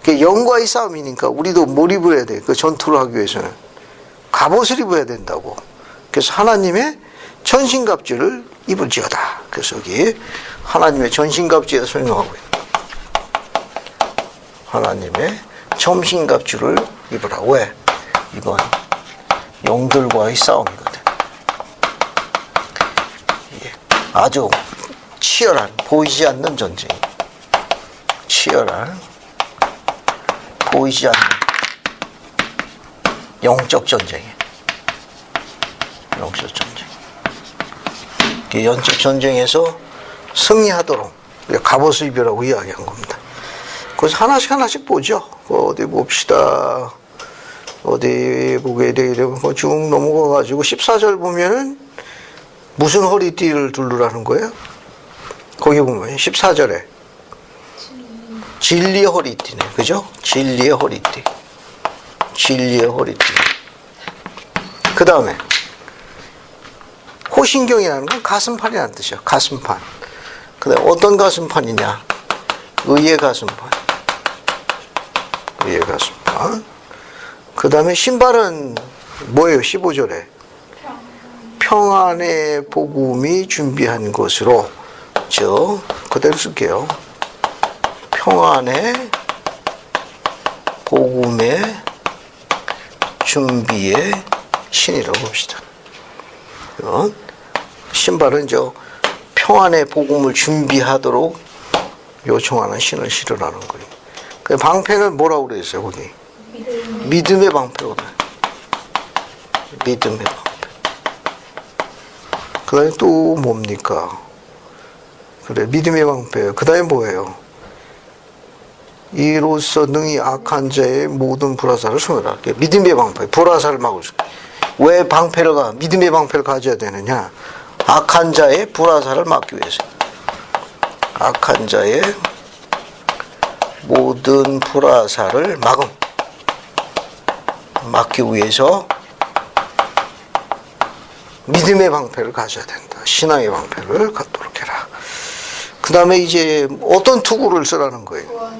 영과의 싸움이니까 우리도 몰입을 해야 돼. 그 전투를 하기 위해서는 갑옷을 입어야 된다고. 그래서 하나님의 전신갑주를 입을지어다. 그래서 여기 하나님의 전신갑주에 설명하고 있다. 하나님의 전신갑주를 입으라. 왜? 이건 영들과의 싸움이거든. 아주 치열한, 보이지 않는 전쟁. 치열한, 보이지 않는 영적 전쟁이에요. 영적 전쟁. 이 영적 전쟁에서 승리하도록 갑옷을 입으라고 이야기한 겁니다. 그래서 하나씩 보죠. 어디 봅시다. 어디 보게 되면 쭉 넘어가가지고 14절 보면은 무슨 허리띠를 두르라는 거예요? 거기 보면 14절에 진리의 허리띠네. 그죠? 진리의 허리띠. 진리의 허리띠. 그 다음에 호신경이라는 건 가슴판이라는 뜻이야. 가슴판. 그 다음에 어떤 가슴판이냐? 의의 가슴판. 의의 가슴판. 그 다음에 신발은 뭐예요? 15절에 평안의 복음이 준비한 것으로, 그대로 쓸게요. 평안의 복음의 준비의 신이라고 봅시다. 신발은 평안의 복음을 준비하도록 요청하는 신을 신으라는 거예요. 그 방패는 뭐라고 그랬어요, 거기? 믿음의 방패거든. 믿음의 방패. 그 다음에 또 뭡니까? 그래, 믿음의 방패. 그 다음에 뭐예요? 이로써 능히 악한 자의 모든 불화살을 소멸하라. 믿음의 방패. 불화살을 막을 수. 왜 믿음의 방패를 가져야 되느냐? 악한 자의 불화살을 막기 위해서. 악한 자의 모든 불화살을 막기 위해서 믿음의 방패를 가져야 된다. 신앙의 방패를 갖도록 해라. 그 다음에 이제 어떤 투구를 쓰라는 거예요?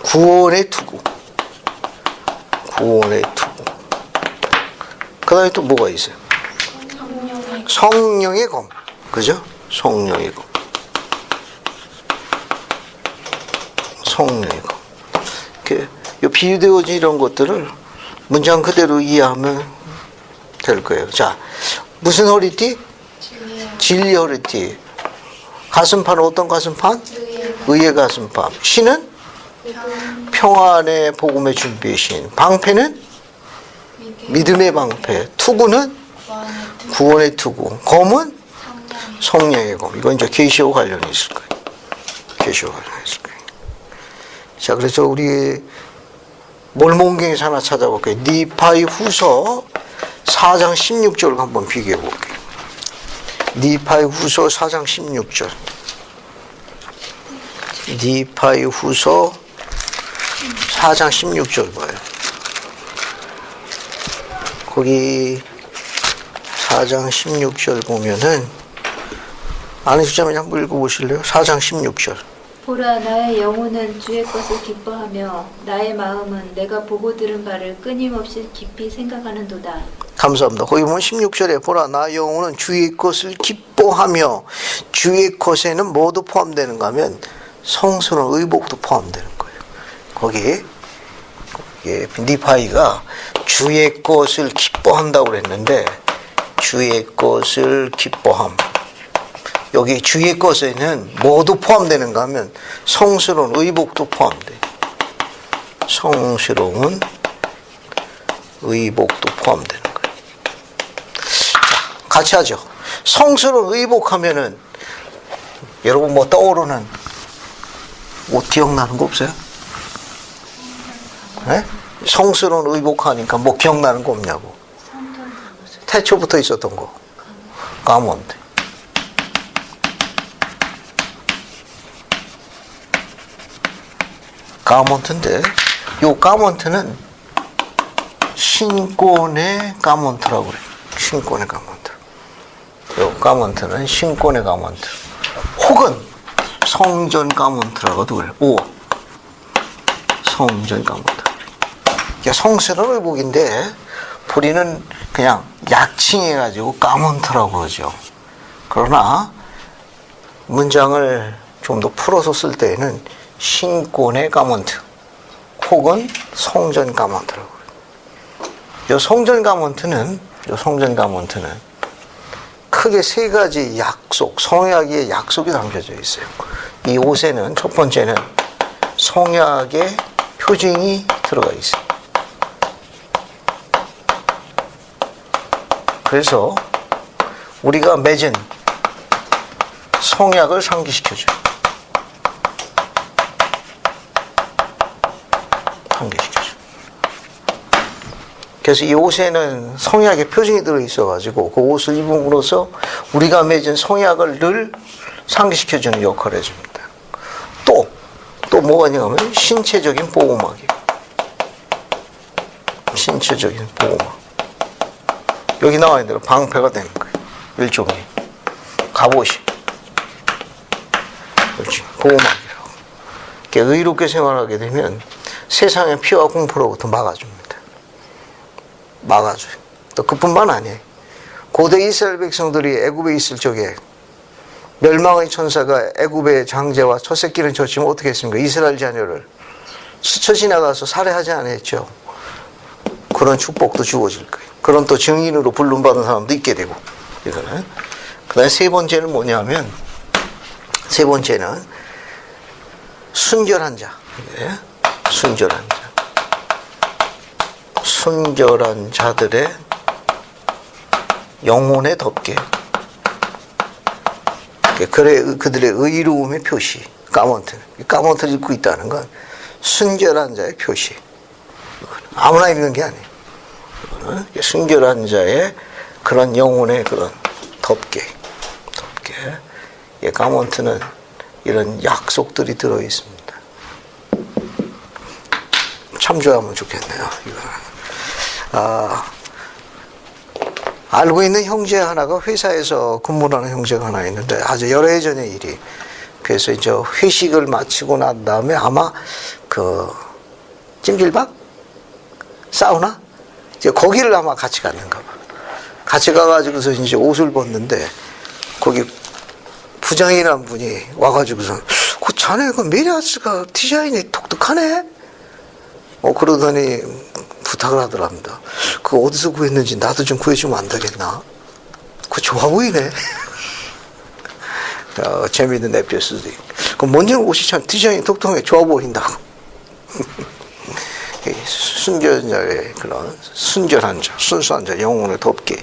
구원의 투구. 구원의 투구. 그 다음에 또 뭐가 있어요? 성령의 검. 그죠? 성령의 검. 성령의 검. 이렇게 비유되어진 이런 것들을 문장 그대로 이해하면 될 거예요. 자, 무슨 허리띠? 진리 허리띠. 가슴판은 어떤 가슴판? 의의 가슴판. 신은? 평안의 복음의 준비의 신. 방패는? 믿음의 방패. 투구는? 구원의 투구. 검은? 성령의 검. 이건 이제 계시와 관련이 있을 거예요. 계시와 관련이 있을 거예요. 자, 그래서 우리 몰몬경에서 하나 찾아볼게요. 니파이 후서 4장 16절을 한번 비교해 볼게요. 니파이 후서 4장 16절. 니파이 후서 4장 16절 봐요. 거기 4장 16절 보면은 안에 주자면 한번 읽어보실래요? 4장 16절. 보라, 나의 영혼은 주의 것을 기뻐하며 나의 마음은 내가 보고 들은 바를 끊임없이 깊이 생각하는도다. 감사합니다. 거기 보면 16절에 보라, 나 영혼은 주의 것을 기뻐하며, 주의 것에는 뭐도 포함되는가 하면 성스러운 의복도 포함되는 거예요. 거기 니파이가 주의 것을 기뻐한다고 그랬는데, 주의 것을 기뻐함. 여기 주의 것에는 뭐도 포함되는가 하면 성스러운 의복도 포함돼. 성스러운 의복도 포함되는 거예요. 자, 같이 하죠. 성스러운 의복하면은 여러분 뭐 떠오르는 옷 기억나는 거 없어요? 네? 성스러운 의복하니까 뭐 기억나는 거 없냐고. 태초부터 있었던 거. 가문트. 가먼트인데, 요 가먼트는 신권의 가먼트라고 그래요. 신권의 가먼트. 요 가먼트는 신권의 가먼트 혹은 성전 가먼트라고도 그래요. 5. 성전 가먼트. 이게 성스러운 의복인데 우리는 그냥 약칭해가지고 가먼트라고 그러죠. 그러나 문장을 좀 더 풀어서 쓸 때에는 신권의 가먼트 혹은 성전 가먼트라고 그래요. 이 성전 가먼트는 크게 세 가지 약속, 성약의 약속이 담겨져 있어요. 이 옷에는 첫 번째는 성약의 표징이 들어가 있어요. 그래서 우리가 맺은 성약을 상기시켜줘요. 상기시켜줘요. 그래서 이 옷에는 성약의 표징이 들어있어가지고 그 옷을 입음으로써 우리가 맺은 성약을 늘 상기시켜주는 역할을 해줍니다. 또 뭐가 있냐면 신체적인 보호막이에요. 신체적인 보호막. 여기 나와 있는 대로 방패가 되는 거예요. 일종의 갑옷이. 그렇지. 보호막이라고. 의롭게 생활하게 되면 세상의 피와 공포로부터 막아줍니다. 막아줘요. 또 그뿐만 아니에요. 고대 이스라엘 백성들이 애굽에 있을 적에 멸망의 천사가 애굽의 장제와 첫 새끼를 젖히면 어떻게 했습니까? 이스라엘 자녀를 스쳐 지나가서 살해하지 않았죠. 그런 축복도 주어질 거예요. 그런 또 증인으로 불륜받은 사람도 있게 되고. 이거는. 그 다음에 세 번째는 뭐냐면, 세 번째는 순결한 자. 네. 순결한 자. 순결한 자들의 영혼의 덮개. 그래, 그들의 의로움의 표시. 가먼트를 입고 있다는 건 순결한 자의 표시. 아무나 입는 게 아니에요. 순결한 자의 그런 영혼의 그런 덮개. 가먼트는 이런 약속들이 들어 있습니다. 참조하면 좋겠네요. 알고 있는 형제 하나가 회사에서 근무하는 형제가 하나 있는데 아주 여러 해 전의 일이. 그래서 이제 회식을 마치고 난 다음에 아마 그 찜질방? 사우나? 이제 거기를 아마 같이 갔는가 봐. 같이 가가지고서 이제 옷을 벗는데 거기 부장이라는 분이 와가지고서 그 자네 그 메리아스가 디자인이 독특하네? 그러더니 부탁을 하더랍니다. 그거 어디서 구했는지 나도 좀 구해주면 안 되겠나? 그거 좋아 보이네. 재미있는 에피소드. 그 뭔지는 옷이 참 디자인이 독특하게 좋아 보인다고. 순결한 자의 그런 순결한 자, 순수한 자, 영혼을 덮게.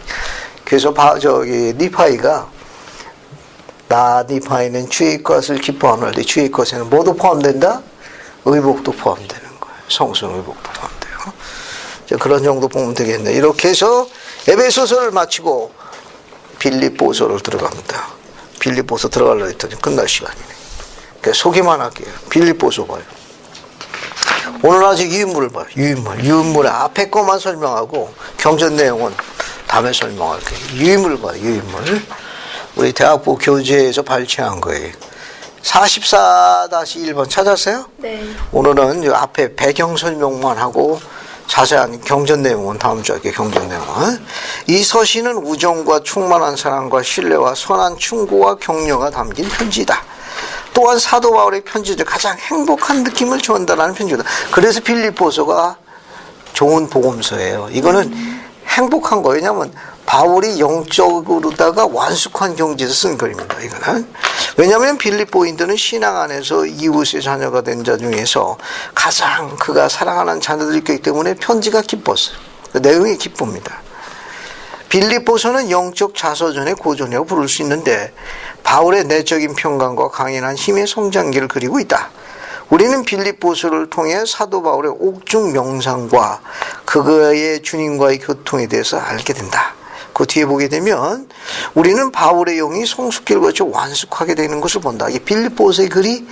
그래서 니파이가 나 니파이는 주의 것을 기뻐하노니 주의 것에는 뭐도 포함된다? 의복도 포함되는 거예요. 성sun 의복도 포함돼요. 그런 정도 보면 되겠네. 이렇게 해서 에베소서를 마치고 빌립보서를 들어갑니다. 빌립보서 들어가려고 했더니 끝날 시간이네. 그래서 소개만 할게요. 빌립보서 봐요. 오늘 아직 유인물을 봐요. 유인물의 앞에 것만 설명하고 경전 내용은 다음에 설명할게요. 유인물 봐요. 유인물. 우리 대학부 교재에서 발췌한 거예요. 44-1번 찾았어요? 네. 오늘은 앞에 배경 설명만 하고 자세한 경전 내용은 다음 주에 할게요. 경전 내용은. 이 서신은 우정과 충만한 사랑과 신뢰와 선한 충고와 격려가 담긴 편지다. 또한 사도 바울의 편지들 가장 행복한 느낌을 전달하는 편지다. 그래서 빌립보서가 좋은 복음서예요. 이거는 행복한 거예요. 왜냐하면 바울이 영적으로다가 완숙한 경지에서 쓴 글입니다. 이거는. 왜냐하면 빌립보인들은 신앙 안에서 이웃의 자녀가 된 자 중에서 가장 그가 사랑하는 자녀들이기 때문에 편지가 기뻤어요. 그 내용이 기쁩니다. 빌립보서는 영적 자서전의 고전이라고 부를 수 있는데 바울의 내적인 평강과 강인한 힘의 성장기를 그리고 있다. 우리는 빌립보서를 통해 사도 바울의 옥중 명상과 그의 주님과의 교통에 대해서 알게 된다. 그 뒤에 보게 되면 우리는 바울의 영이 성숙기를 거쳐 완숙하게 되는 것을 본다. 이 빌립보서의 글이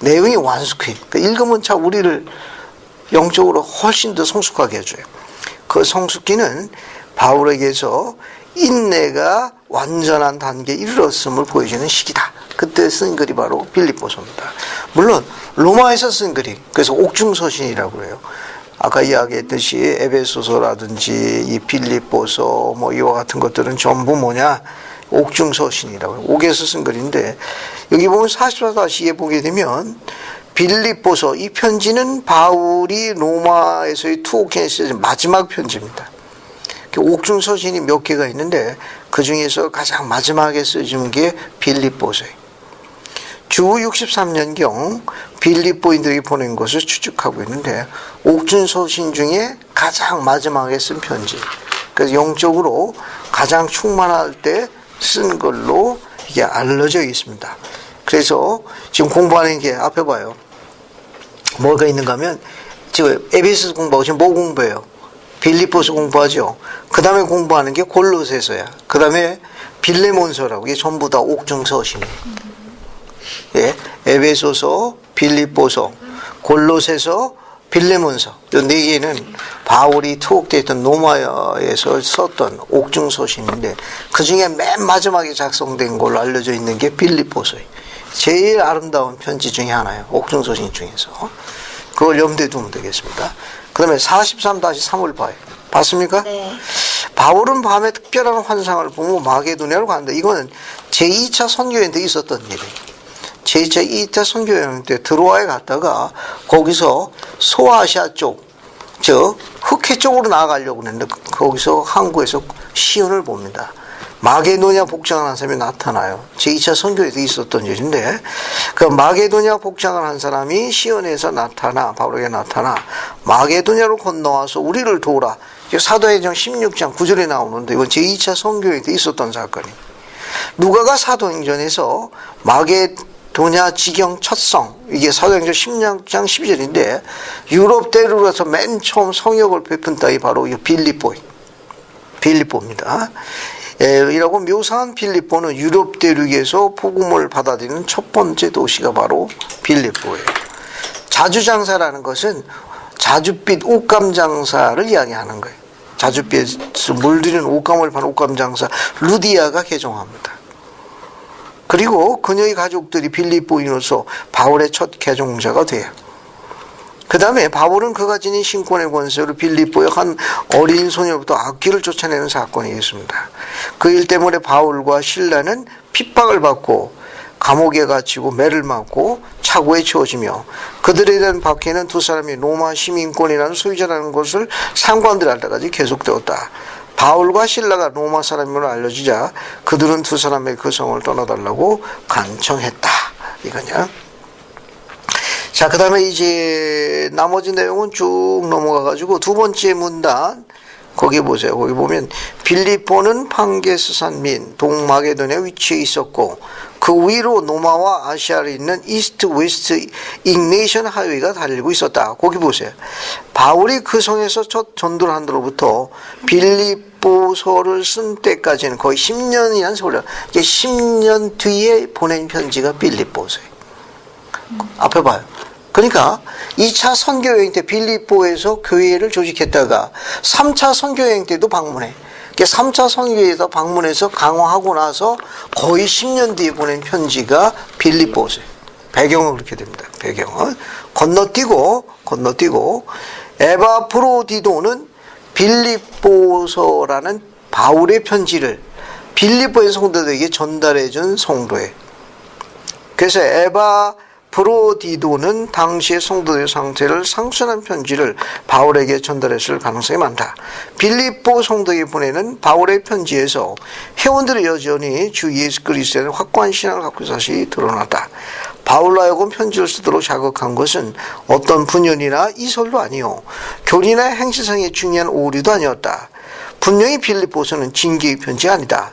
내용이 완숙해. 그러니까 읽으면 참 우리를 영적으로 훨씬 더 성숙하게 해줘요. 그 성숙기는 바울에게서 인내가 완전한 단계에 이르렀음을 보여주는 시기다. 그때 쓴 글이 바로 빌립보서입니다. 물론 로마에서 쓴 글이, 그래서 옥중서신이라고 해요. 아까 이야기했듯이 에베소서라든지 이 빌립보서 뭐 이와 같은 것들은 전부 뭐냐, 옥중서신이라고 해요. 옥에서 쓴 글인데, 여기 보면 44-2에 보게 되면 빌립보서, 이 편지는 바울이 로마에서의 투옥행에 쓰여진 마지막 편지입니다. 옥중서신이 몇 개가 있는데 그 중에서 가장 마지막에 쓰여진 게 빌립보서예요. 주 63년경 빌립보인들에게 보낸 것을 추측하고 있는데, 옥중서신 중에 가장 마지막에 쓴 편지, 그래서 영적으로 가장 충만할 때 쓴 걸로 이게 알려져 있습니다. 그래서 지금 공부하는 게 앞에 봐요. 뭐가 있는가 하면 지금 에베소 공부하고 지금 뭐 공부해요? 빌립보서 공부하죠. 그 다음에 공부하는 게 골로새서야. 그 다음에 빌레몬서라고. 이게 전부 다 옥중서신이에요. 예, 에베소서, 빌립보서, 골로새서, 빌레몬서. 이 네 개는 바울이 투옥되었던 로마에서 썼던 옥중서신인데, 그 중에 맨 마지막에 작성된 걸로 알려져 있는 게 빌립보서예요. 제일 아름다운 편지 중에 하나예요. 옥중서신 중에서. 그걸 염두에 두면 되겠습니다. 그 다음에 43-3을 봐요. 봤습니까? 네. 바울은 밤에 특별한 환상을 보고 마게도냐로 간다. 이거는 제2차 선교여행 때 있었던 일이에요. 제2차 선교여행 때 드로아에 갔다가 거기서 소아시아 쪽, 즉 흑해 쪽으로 나아가려고 했는데 거기서 항구에서 시온을 봅니다. 마게도냐 복장을 한 사람이 나타나요. 제2차 선교에도 있었던 일인데, 그 마게도냐 복장을 한 사람이 시온에서 바울에게 나타나 마게도냐로 건너와서 우리를 도우라. 사도행전 16장 9절에 나오는데, 이건 제2차 선교에도 있었던 사건이에요. 누가가 사도행전에서 마게도냐 지경 첫성, 이게 사도행전 16장 12절인데, 유럽 대륙에서 맨 처음 성역을 베푼 땅이 바로 이 빌립보입니다. 이라고 묘사한 빌립보는 유럽 대륙에서 복음을 받아들이는 첫 번째 도시가 바로 빌립보예요. 자주장사라는 것은 자줏빛 옷감 장사를 이야기하는 거예요. 자줏빛 물들이는 옷감을 파는 옷감 장사 루디아가 개종합니다. 그리고 그녀의 가족들이 빌립보인으로서 바울의 첫 개종자가 돼요. 그 다음에 바울은 그가 지닌 신권의 권세로 빌립보의 한 어린 소녀부터 악귀를 쫓아내는 사건이 있습니다. 그 일 때문에 바울과 실라는 핍박을 받고 감옥에 갇히고 매를 맞고 차고에 치워지며, 그들에 대한 박해는 두 사람이 로마 시민권이라는 소유자라는 것을 상관들 할 때까지 계속되었다. 바울과 실라가 로마 사람으로 알려지자 그들은 두 사람의 그 성을 떠나달라고 간청했다. 이거냐. 자, 그 다음에 이제 나머지 내용은 쭉 넘어가가지고 두 번째 문단, 거기 보세요. 거기 보면 빌립보는 판게스산 민 동마게도냐에 위치해 있었고, 그 위로 노마와 아시아에 있는 이스트 웨스트 ignetion 하이웨이가 달리고 있었다. 거기 보세요. 바울이 그 성에서 첫 전도를 한 뒤로부터 빌립보서를 쓴 때까지는 거의 10년이란 세월이야. 이제 10년 뒤에 보낸 편지가 빌립보서예요. 앞에 봐요. 그러니까 2차 선교여행 때 빌립보에서 교회를 조직했다가 3차 선교여행 때도 방문해. 3차 선교에서 방문해서 강화하고 나서 거의 10년 뒤에 보낸 편지가 빌립보서예요. 배경은 그렇게 됩니다. 배경은 건너뛰고 에바프로디도는 빌립보서라는 바울의 편지를 빌립보의 성도들에게 전달해준 성도예요. 그래서 에바프로디도는 당시의 성도의 상태를 상수한 편지를 바울에게 전달했을 가능성이 많다. 빌립보 성도에게 보내는 바울의 편지에서 회원들의 여전히 주 예수 그리스도에 대한 확고한 신앙을 갖고 있는 사실이 드러났다. 바울로 하여금 편지를 쓰도록 자극한 것은 어떤 분연이나 이설도 아니요 교리나 행실상의 중요한 오류도 아니었다. 분명히 빌립보서는 징계의 편지가 아니다.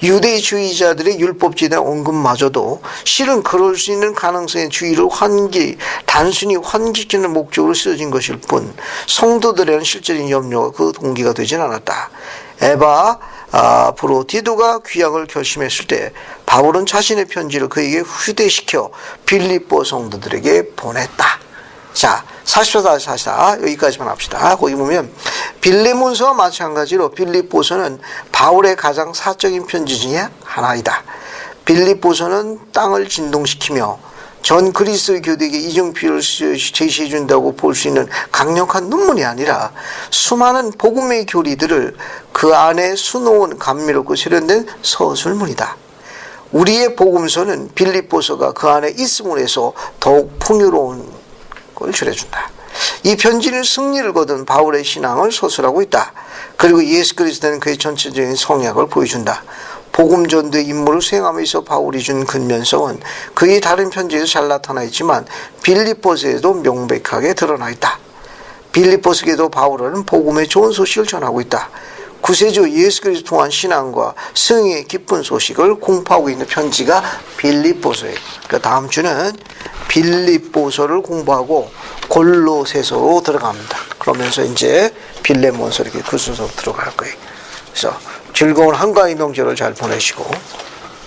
유대주의자들의 율법지대 언급마저도 실은 그럴 수 있는 가능성의 주의를 단순히 환기시키는 목적으로 쓰여진 것일 뿐 성도들에는 실제적인 염려가 그 동기가 되진 않았다. 에바프로디도가 귀향을 결심했을 때 바울은 자신의 편지를 그에게 휴대시켜 빌립보 성도들에게 보냈다. 자, 44 여기까지만 합시다. 거기 보면 빌레몬서와 마찬가지로 빌립보서는 바울의 가장 사적인 편지 중에 하나이다. 빌립보서는 땅을 진동시키며 전 그리스도 교대에게 이정표를 제시해 준다고 볼 수 있는 강력한 논문이 아니라 수많은 복음의 교리들을 그 안에 수놓은 감미롭고 세련된 서술문이다. 우리의 복음서는 빌립보서가 그 안에 있음으로 해서 더욱 풍요로운 걸 줄여준다. 이 편지는 승리를 거둔 바울의 신앙을 서술하고 있다. 그리고 예수 그리스도는 그의 전체적인 성약을 보여준다. 복음 전도의 임무를 수행하면서 바울이 준 근면성은 그의 다른 편지에서 잘 나타나 있지만 빌립보서에도 명백하게 드러나 있다. 빌립보서에도 바울은 복음의 좋은 소식을 전하고 있다. 구세주 예수 그리스도 통한 신앙과 승리의 기쁜 소식을 공부하고 있는 편지가 빌립보서예요. 그러니까 다음 주는 빌립보서를 공부하고 골로새서로 들어갑니다. 그러면서 이제 빌레몬서 이렇게 그 순서로 들어갈 거예요. 그래서 즐거운 한가위 명절을 잘 보내시고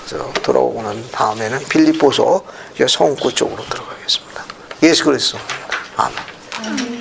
그래서 돌아오고 난 다음에는 빌립보서 성구 쪽으로 들어가겠습니다. 예수 그리스도 아멘.